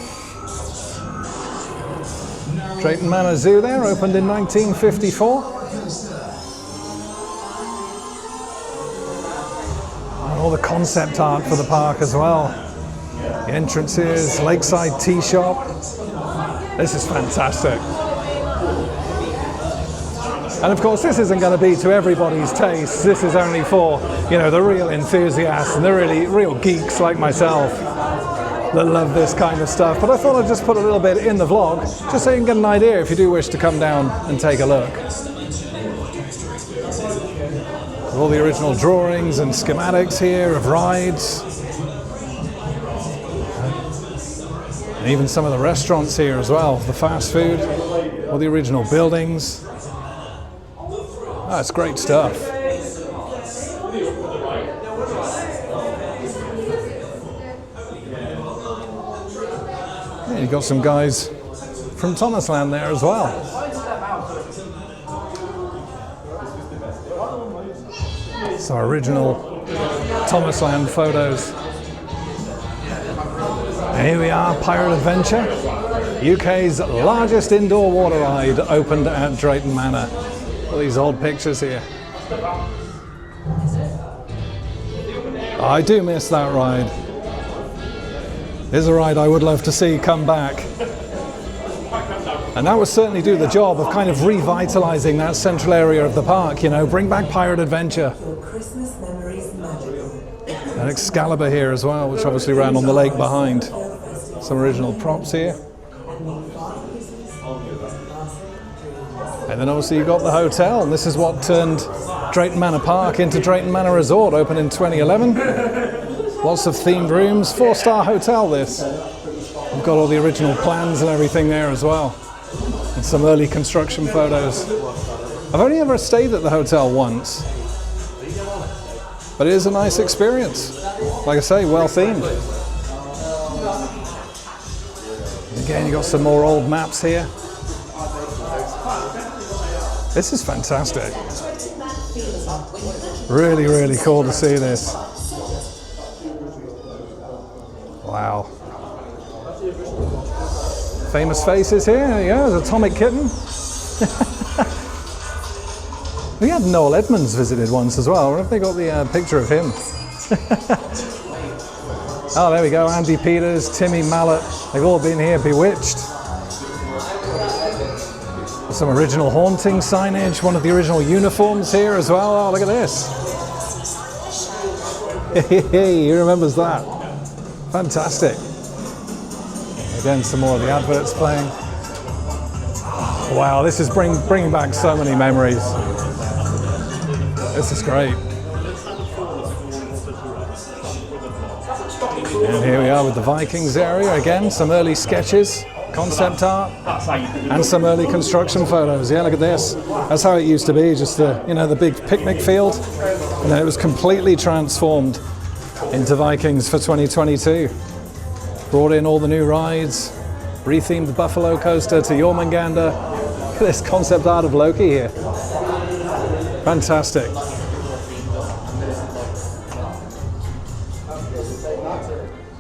Drayton Manor Zoo there, opened in 1954. And all the concept art for the park as well. The entrances, lakeside tea shop. This is fantastic. And of course, this isn't going to be to everybody's taste. This is only for, you know, the real enthusiasts and the real geeks like myself that love this kind of stuff. But I thought I'd just put a little bit in the vlog, just so you can get an idea if you do wish to come down and take a look. All the original drawings and schematics here of rides. And even some of the restaurants here as well, the fast food, all the original buildings. That's great stuff. Yeah, you got some guys from Thomasland there as well. It's our original Thomasland photos. And here we are, Pirate Adventure, UK's largest indoor water ride, opened at Drayton Manor. All these old pictures here. I do miss that ride. There's a ride I would love to see come back. And that would certainly do the job of kind of revitalizing that central area of the park, you know, bring back Pirate Adventure. And Excalibur here as well, which obviously ran on the lake behind. Some original props here. And then obviously you've got the hotel, and this is what turned Drayton Manor Park into Drayton Manor Resort, opened in 2011. Lots of themed rooms, 4-star hotel this. We've got all the original plans and everything there as well. And some early construction photos. I've only ever stayed at the hotel once, but it is a nice experience. Like I say, well themed. Again, you've got some more old maps here. This is fantastic. Really, really cool to see this. Wow. Famous faces here. There you go, there's Atomic Kitten. We had Noel Edmonds visited once as well. I wonder if they got the picture of him. Oh, there we go. Andy Peters, Timmy Mallet. They've all been here. Bewitched. Some original haunting signage. One of the original uniforms here as well. Oh, look at this. He remembers that. Fantastic. Again, some more of the adverts playing. Oh, wow, this is bringing back so many memories. This is great. And here we are with the Vikings area. Again, some early sketches, concept art, and some early construction photos. Yeah, look at this. That's how it used to be, just the, you know, the big picnic field. And then it was completely transformed into Vikings for 2022. Brought in all the new rides, rethemed the Buffalo Coaster to Jormungandr. Look at this concept art of Loki here. Fantastic.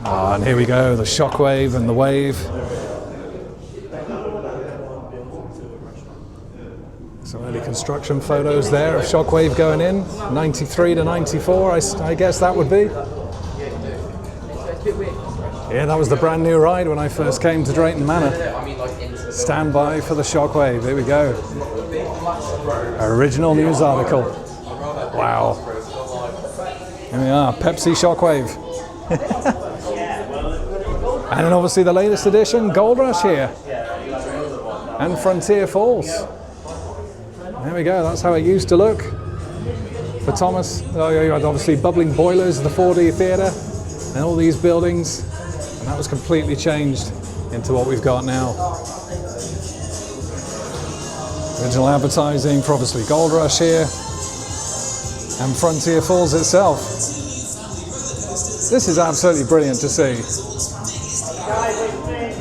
And here we go, the Shockwave and the Wave. Some early construction photos there of Shockwave going in, 93 to 94, I guess that would be. Yeah, that was the brand new ride when I first came to Drayton Manor. Stand by for the Shockwave, here we go. Original news article. Wow. Here we are, Pepsi Shockwave. And then obviously the latest edition, Gold Rush here. And Frontier Falls. There we go, that's how it used to look. For Thomas, you had obviously bubbling boilers, the 4D theatre, and all these buildings. And that was completely changed into what we've got now. Original advertising for obviously Gold Rush here. And Frontier Falls itself. This is absolutely brilliant to see.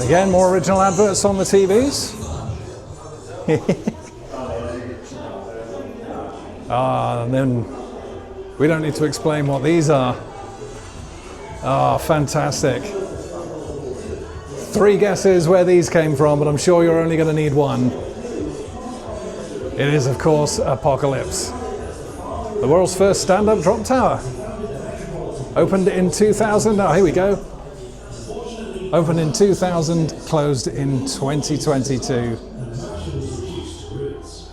Again, more original adverts on the TVs. And then we don't need to explain what these are. Fantastic. 3 guesses where these came from, but I'm sure you're only going to need one. It is, of course, Apocalypse. The world's first stand-up drop tower. Opened in 2000, here we go. Opened in 2000, closed in 2022.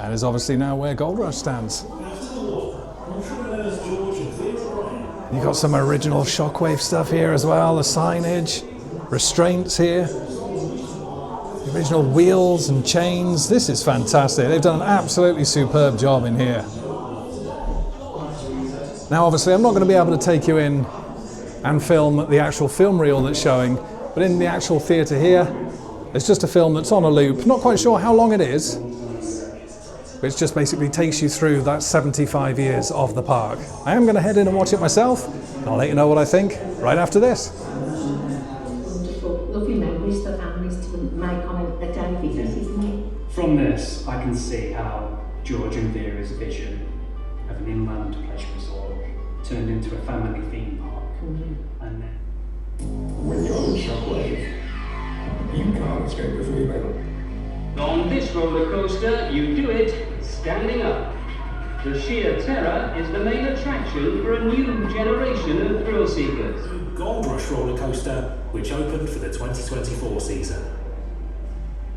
And is obviously now where Gold Rush stands. You've got some original Shockwave stuff here as well, the signage, restraints here. The original wheels and chains. This is fantastic. They've done an absolutely superb job in here. Now obviously I'm not going to be able to take you in and film the actual film reel that's showing, but in the actual theatre here, it's just a film that's on a loop. Not quite sure how long it is, which just basically takes you through that 75 years of the park. I am going to head in and watch it myself, and I'll let you know what I think right after this. Wonderful, lovely memories for families to make on a daily basis, isn't it? From this, I can see how George and Vera's vision of an inland pleasure resort turned into a family theme park. And then when you're on Shockwave, you can't escape the feeling. On this roller coaster, you do it standing up. The sheer terror is the main attraction for a new generation of thrill seekers. Gold Rush roller coaster, which opened for the 2024 season.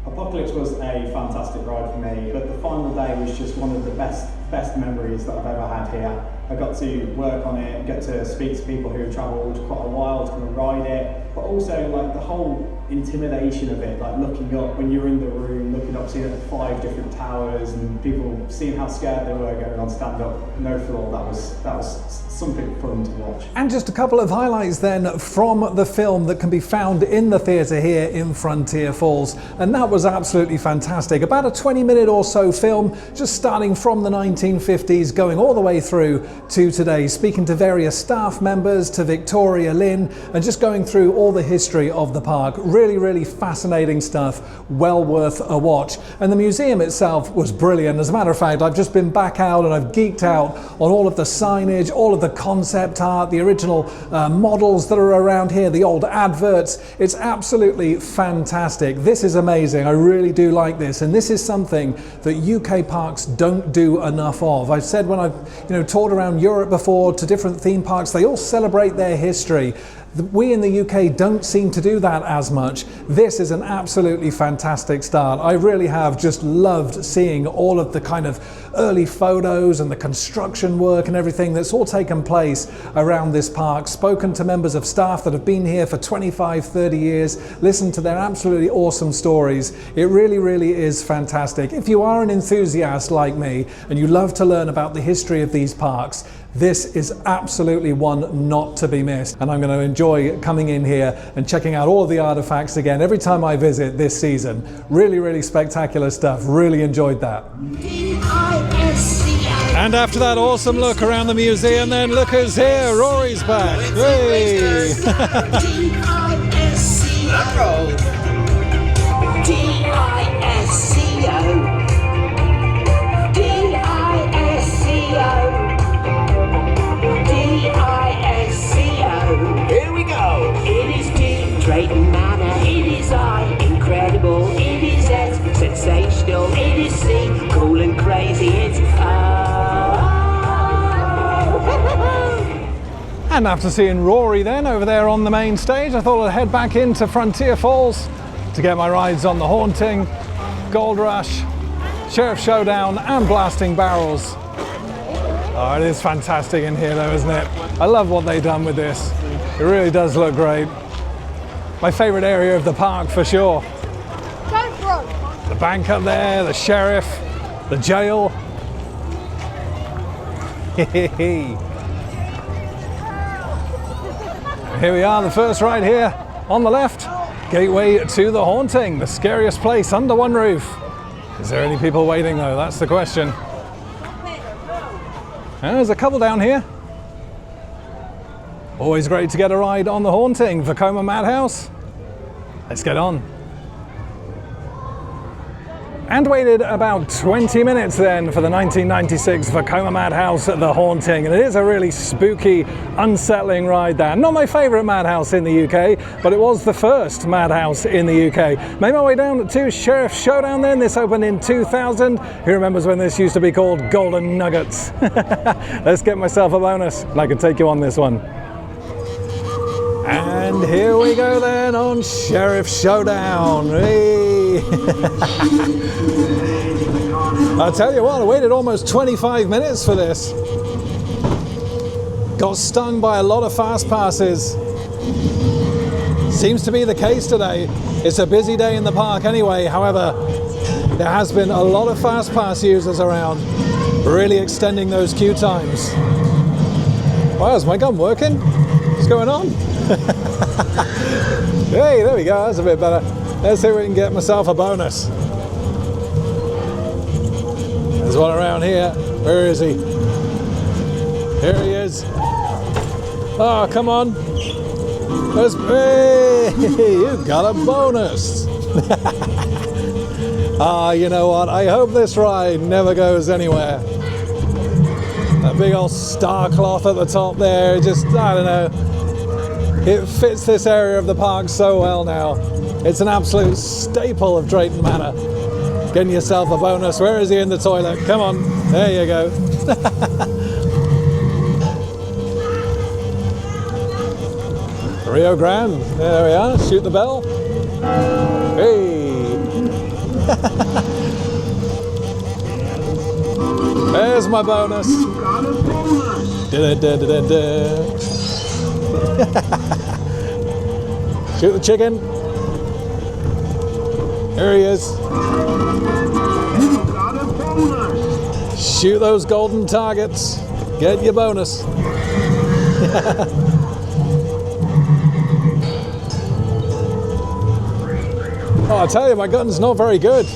Apocalypse was a fantastic ride for me, but the final day was just one of the best memories that I've ever had here. I got to work on it, get to speak to people who travelled quite a while to come and ride it, but also like the whole intimidation of it, like looking up when you're in the room, looking up, seeing the 5 different towers and people seeing how scared they were going on stand-up no floor. That was something fun to watch. And just a couple of highlights then from the film that can be found in the theatre here in Frontier Falls, and that was absolutely fantastic. About a 20-minute or so film, just starting from the 1950s, going all the way through to today, speaking to various staff members, to Victoria Lynn, and just going through all the history of the park. Really, really fascinating stuff, well worth a watch. And the museum itself was brilliant. As a matter of fact, I've just been back out and I've geeked out on all of the signage, all of the concept art, the original models that are around here, the old adverts. It's absolutely fantastic. This is amazing. I really do like this, and this is something that UK parks don't do enough of. I've said when I've toured around Europe before to different theme parks, they all celebrate their history. We in the UK don't seem to do that as much. This is an absolutely fantastic start. I really have just loved seeing all of the kind of early photos and the construction work and everything that's all taken place around this park. Spoken to members of staff that have been here for 25, 30 years, listened to their absolutely awesome stories. It really, really is fantastic. If you are an enthusiast like me and you love to learn about the history of these parks, this is absolutely one not to be missed, and I'm going to enjoy coming in here and checking out all of the artifacts again every time I visit this season. Really, really spectacular stuff. Really enjoyed that. And after that awesome look around the museum, then look who's here. Rory's back. Hey! Here we go. It is Drayton Manor. It is incredible. It is S, sensational. It is C, cool and crazy. It's And after seeing Rory then over there on the main stage, I thought I'd head back into Frontier Falls to get my rides on the Haunting, Gold Rush, Sheriff Showdown and Blasting Barrels. Oh, it is fantastic in here though, isn't it? I love what they've done with this. It really does look great. My favourite area of the park for sure. Go, bro. The bank up there, the sheriff, the jail. Here we are, the first ride here on the left. Gateway to the Haunting, the scariest place under one roof. Is there any people waiting though? That's the question. There's a couple down here. Always great to get a ride on the Haunting, Vekoma Madhouse. Let's get on. And waited about 20 minutes then for the 1996 Vekoma Madhouse at the Haunting. And it is a really spooky, unsettling ride there. Not my favourite madhouse in the UK, but it was the first madhouse in the UK. Made my way down to Sheriff Showdown then. This opened in 2000. Who remembers when this used to be called Golden Nuggets? Let's get myself a bonus and I can take you on this one. And here we go then on Sheriff Showdown. Hey. I'll tell you what, I waited almost 25 minutes for this. Got stung by a lot of fast passes. Seems to be the case today. It's a busy day in the park anyway. However, there has been a lot of fast pass users around, really extending those queue times. Wow, is my gun working? What's going on? Hey, there we go, that's a bit better. Let's see if we can get myself a bonus. There's one around here. Where is he? Here he is. Oh, come on. Hey, you got a bonus. Ah, you know what? I hope this ride never goes anywhere. That big old star cloth at the top there, just, I don't know. It fits this area of the park so well now. It's an absolute staple of Drayton Manor. Getting yourself a bonus. Where is he in the toilet? Come on. There you go. Rio Grande. There we are. Shoot the bell. Hey. There's my bonus. Shoot the chicken. Here he is. Shoot those golden targets. Get your bonus. Oh, I tell you, my gun's not very good.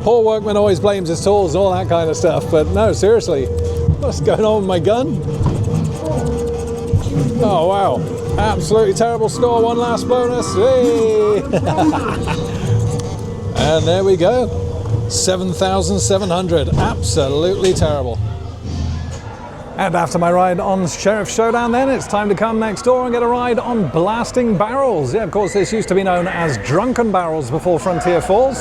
Poor workman always blames his tools and all that kind of stuff, but no, seriously. What's going on with my gun? Oh, wow. Absolutely terrible score. One last bonus. Hey! And there we go. 7,700. Absolutely terrible. And after my ride on Sheriff Showdown then, it's time to come next door and get a ride on Blasting Barrels. Yeah, of course, this used to be known as Drunken Barrels before Frontier Falls.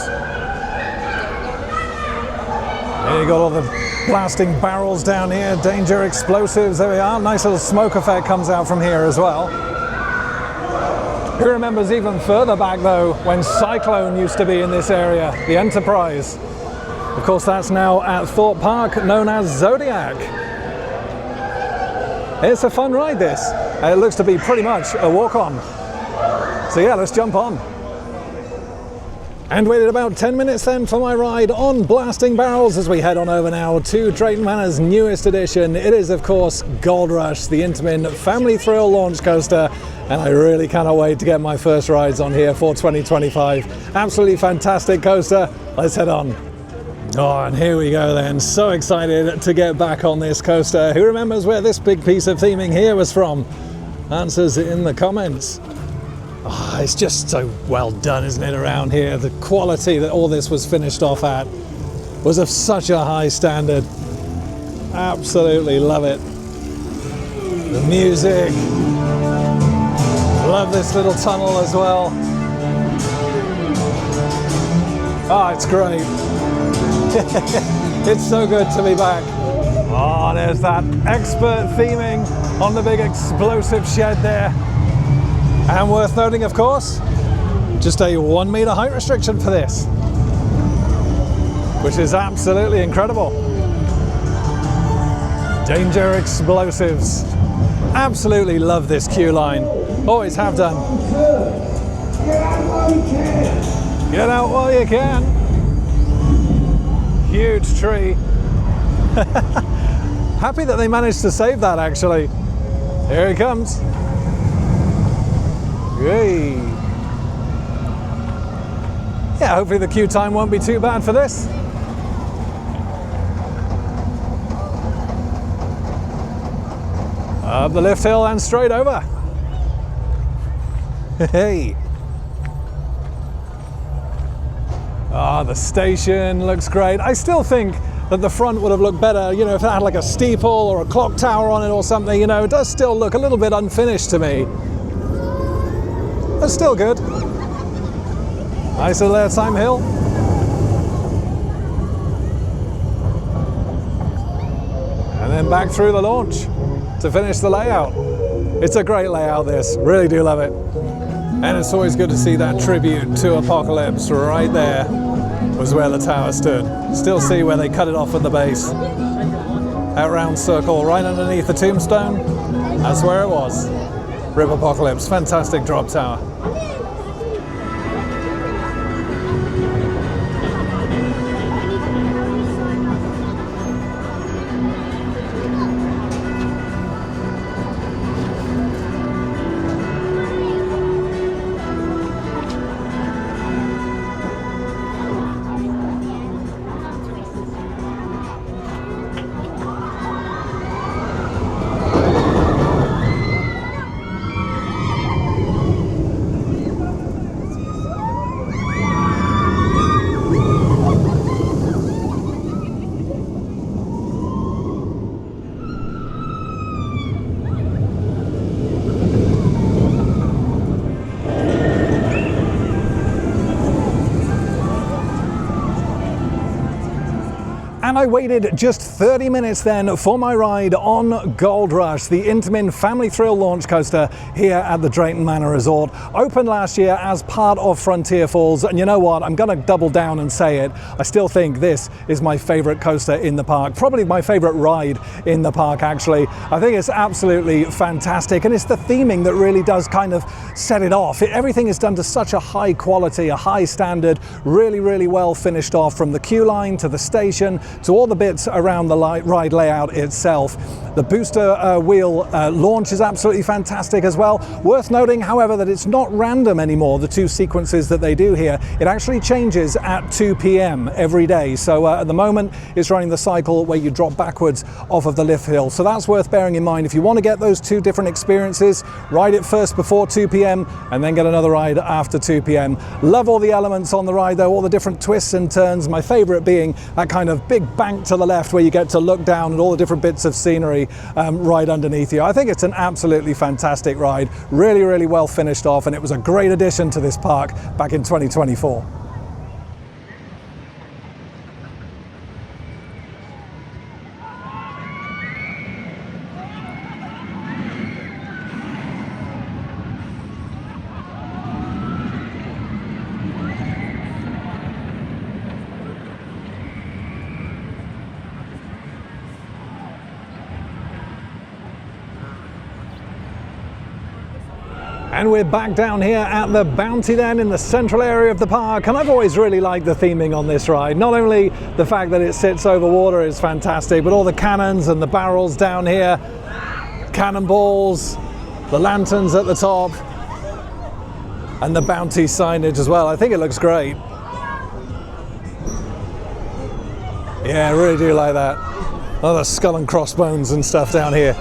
There you got all the blasting barrels down here, danger explosives, there we are. Nice little smoke effect comes out from here as well. Who remembers even further back though, when Cyclone used to be in this area, the Enterprise. Of course, that's now at Thorpe Park, known as Zodiac. It's a fun ride, this. It looks to be pretty much a walk-on. So yeah, let's jump on. And waited about 10 minutes then for my ride on Blasting Barrels as we head on over now to Drayton Manor's newest addition. It is, of course, Gold Rush, the Intamin Family Thrill Launch Coaster. And I really cannot wait to get my first rides on here for 2025. Absolutely fantastic coaster. Let's head on. Oh, and here we go then. So excited to get back on this coaster. Who remembers where this big piece of theming here was from? Answers in the comments. Oh, it's just so well done, isn't it, around here? The quality that all this was finished off at was of such a high standard. Absolutely love it. The music. Love this little tunnel as well. Oh, it's great. It's so good to be back. Oh, there's that expert theming on the big explosive shed there. And worth noting, of course, just a 1 meter height restriction for this, which is absolutely incredible. Danger explosives. Absolutely love this queue line. Always have done. Get out while you can. Get out while you can. Huge tree. Happy that they managed to save that, actually. Here he comes. Yay. Yeah, hopefully the queue time won't be too bad for this. Up the lift hill and straight over. Hey. Ah, the station looks great. I still think that the front would have looked better, you know, if it had like a steeple or a clock tower on it or something, you know. It does still look a little bit unfinished to me. But still good. Nice little airtime hill. And then back through the launch to finish the layout. It's a great layout, this. Really do love it. And it's always good to see that tribute to Apocalypse. Right there was where the tower stood. Still see where they cut it off at the base. That round circle right underneath the tombstone. That's where it was. Rip Apocalypse. Fantastic drop tower. And I waited just 30 minutes then for my ride on Gold Rush, the Intamin Family Thrill Launch Coaster here at the Drayton Manor Resort. Opened last year as part of Frontier Falls, and you know what, I'm gonna double down and say it. I still think this is my favorite coaster in the park, probably my favorite ride in the park actually. I think it's absolutely fantastic, and it's the theming that really does kind of set it off. Everything is done to such a high quality, a high standard, really, really well finished off, from the queue line to the station, to all the bits around the ride layout itself. The booster wheel launch is absolutely fantastic as well. Worth noting, however, that it's not random anymore, the two sequences that they do here. It actually changes at 2 p.m. every day. So at the moment, it's running the cycle where you drop backwards off of the lift hill. So that's worth bearing in mind. If you want to get those two different experiences, ride it first before 2 p.m. and then get another ride after 2 p.m. Love all the elements on the ride though, all the different twists and turns. My favorite being that kind of big bank to the left where you get to look down at all the different bits of scenery right underneath you. I think it's an absolutely fantastic ride, really, really well finished off, and it was a great addition to this park back in 2024. And we're back down here at the Bounty then, in the central area of the park, and I've always really liked the theming on this ride. Not only the fact that it sits over water is fantastic, but all the cannons and the barrels down here, cannonballs, the lanterns at the top, and the Bounty signage as well. I think it looks great. Yeah, I really do like that. Oh, the skull and crossbones and stuff down here.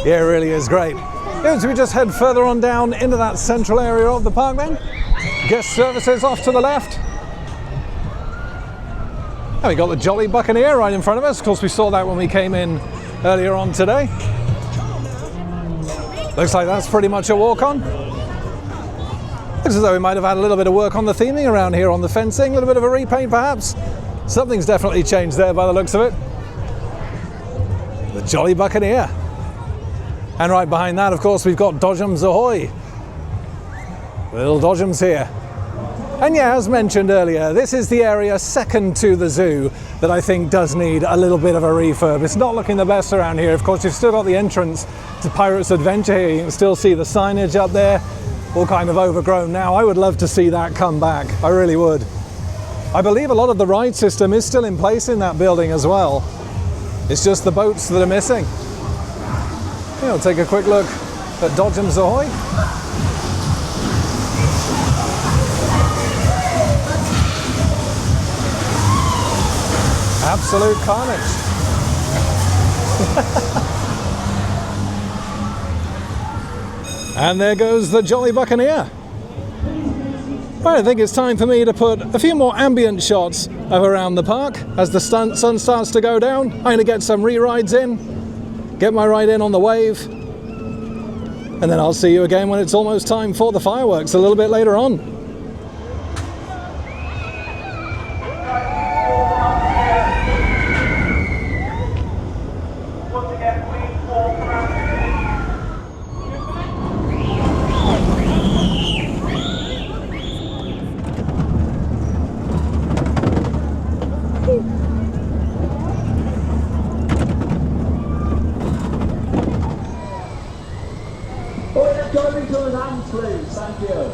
Yeah, it really is great. Yeah, so we just head further on down into that central area of the park then. Guest services off to the left. And we got the Jolly Buccaneer right in front of us. Of course, we saw that when we came in earlier on today. Looks like that's pretty much a walk-on. Looks as though we might have had a little bit of work on the theming around here, on the fencing, a little bit of a repaint perhaps. Something's definitely changed there by the looks of it. The Jolly Buccaneer. And right behind that, of course, we've got Dodgems Ahoy. Little Dodgems here. And yeah, as mentioned earlier, this is the area second to the zoo that I think does need a little bit of a refurb. It's not looking the best around here. Of course, you've still got the entrance to Pirates Adventure here. You can still see the signage up there, all kind of overgrown now. I would love to see that come back. I really would. I believe a lot of the ride system is still in place in that building as well. It's just the boats that are missing. Yeah, we'll take a quick look at Dodgems Ahoy. Absolute carnage. And there goes the Jolly Buccaneer. Right, I think it's time for me to put a few more ambient shots of around the park as the sun starts to go down. I'm going to get some re-rides in, get my ride in on the wave, and then I'll see you again when it's almost time for the fireworks a little bit later on. Thank you.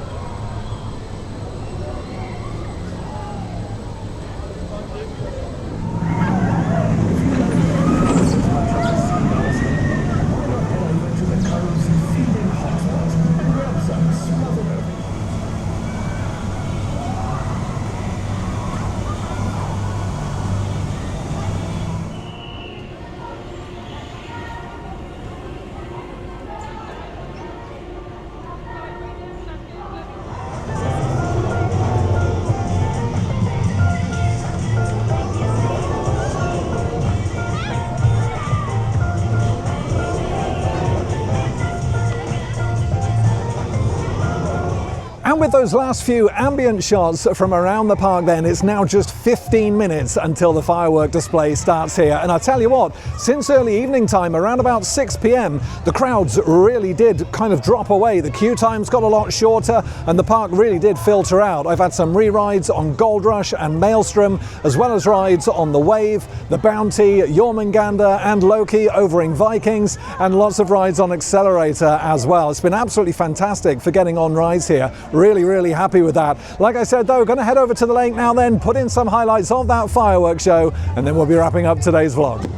And with those last few ambient shots from around the park then, it's now just 15 minutes until the firework display starts here. And I tell you what, since early evening time, around about 6 p.m, the crowds really did kind of drop away. The queue times got a lot shorter and the park really did filter out. I've had some re-rides on Gold Rush and Maelstrom, as well as rides on the Wave, the Bounty, Jormungandr and Loki over in Vikings, and lots of rides on Accelerator as well. It's been absolutely fantastic for getting on rides here. Really happy with that. Like I said though, going to head over to the lake now then, put in some highlights of that fireworks show, and then we'll be wrapping up today's vlog.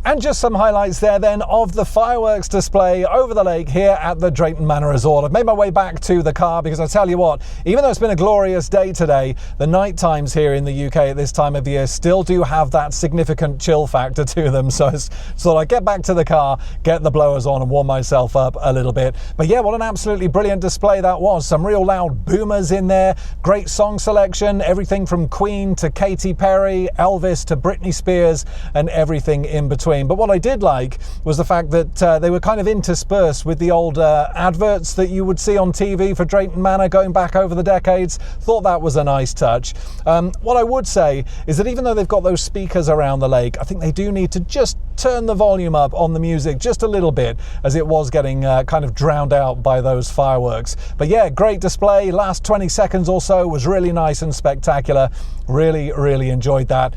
And just some highlights there then of the fireworks display over the lake here at the Drayton Manor Resort. I've made my way back to the car because I tell you what, even though it's been a glorious day today, the night times here in the UK at this time of year still do have that significant chill factor to them. So I get back to the car, get the blowers on and warm myself up a little bit. But yeah, what an absolutely brilliant display that was. Some real loud boomers in there, great song selection, everything from Queen to Katy Perry, Elvis to Britney Spears and everything in between. But what I did like was the fact that they were kind of interspersed with the old adverts that you would see on TV for Drayton Manor going back over the decades. Thought that was a nice touch. What I would say is that even though they've got those speakers around the lake, I think they do need to just turn the volume up on the music just a little bit, as it was getting kind of drowned out by those fireworks. But yeah, great display. Last 20 seconds or so was really nice and spectacular. Really enjoyed that.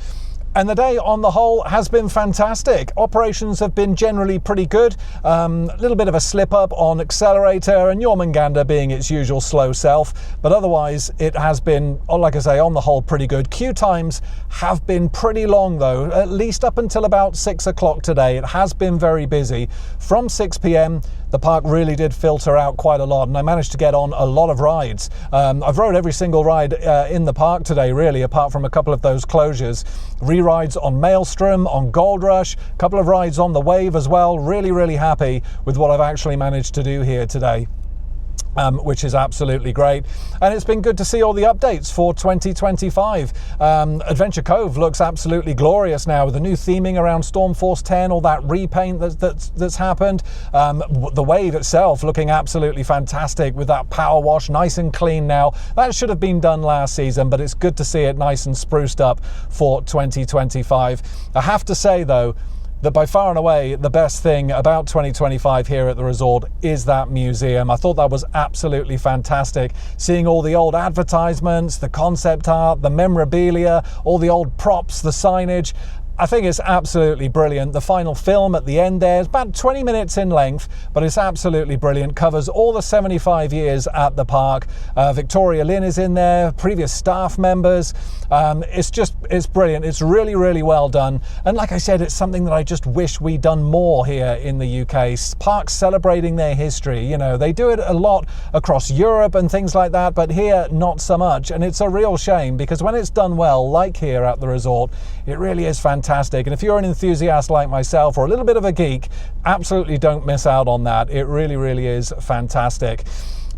And the day on the whole has been fantastic. Operations have been generally pretty good. A little bit of a slip up on accelerator and Jormungandr being its usual slow self. But otherwise it has been, like I say, on the whole pretty good. Queue times have been pretty long though, at least up until about 6 o'clock today. It has been very busy. From 6 p.m. the park really did filter out quite a lot, and I managed to get on a lot of rides. I've rode every single ride in the park today, really, apart from a couple of those closures. Re-rides on Maelstrom, on Gold Rush, a couple of rides on the Wave as well. Really happy with what I've actually managed to do here today. Which is absolutely great. And it's been good to see all the updates for 2025. Adventure Cove looks absolutely glorious now with the new theming around Stormforce 10, all that repaint that's happened. The Wave itself looking absolutely fantastic with that power wash, nice and clean now. That should have been done last season, but it's good to see it nice and spruced up for 2025. I have to say though, that by far and away the best thing about 2025 here at the resort is that museum. I thought that was absolutely fantastic. Seeing all the old advertisements, the concept art, the memorabilia, all the old props, the signage. I think it's absolutely brilliant. The final film at the end there is about 20 minutes in length, but it's absolutely brilliant. Covers all the 75 years at the park. Victoria Lynn is in there, previous staff members. It's brilliant. It's really well done. And like I said, it's something that I just wish we'd done more here in the UK. Parks celebrating their history. You know, they do it a lot across Europe and things like that, but here not so much. And it's a real shame because when it's done well, like here at the resort, it really is fantastic. And if you're an enthusiast like myself or a little bit of a geek, absolutely don't miss out on that. It really is fantastic.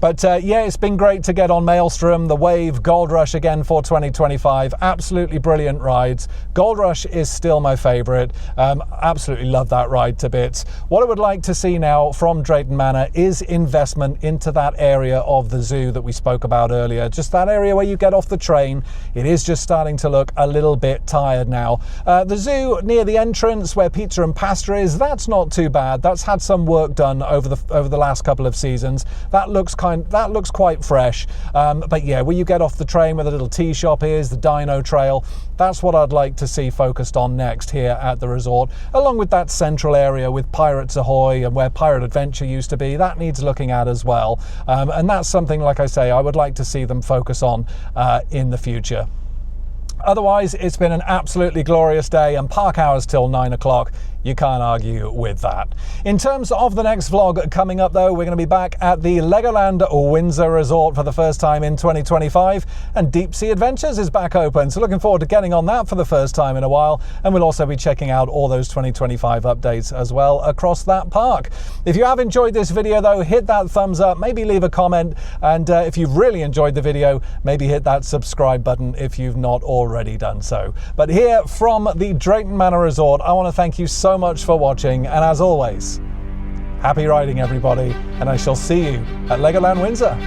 But yeah, it's been great to get on Maelstrom, the Wave, Gold Rush again for 2025. Absolutely brilliant rides. Gold Rush is still my favourite. Absolutely love that ride to bits. What I would like to see now from Drayton Manor is investment into that area of the zoo that we spoke about earlier. Just that area where you get off the train. It is just starting to look a little bit tired now. The zoo near the entrance where Pizza and Pasta is, that's not too bad. That's had some work done over the last couple of seasons. That looks quite fresh. But yeah, where you get off the train where the little tea shop is, the Dino Trail, that's what I'd like to see focused on next here at the resort, along with that central area with Pirates Ahoy and where Pirate Adventure used to be. That needs looking at as well. And that's something, like I say, I would like to see them focus on in the future. Otherwise, it's been an absolutely glorious day and park hours till 9 o'clock. You can't argue with that. In terms of the next vlog coming up though, we're going to be back at the Legoland Windsor Resort for the first time in 2025, and Deep Sea Adventures is back open. So looking forward to getting on that for the first time in a while, and we'll also be checking out all those 2025 updates as well across that park. If you have enjoyed this video though, hit that thumbs up, maybe leave a comment, and if you've really enjoyed the video, maybe hit that subscribe button if you've not already done so. But here from the Drayton Manor Resort, I want to thank you so much for watching, and as always, happy riding everybody, and I shall see you at Legoland Windsor.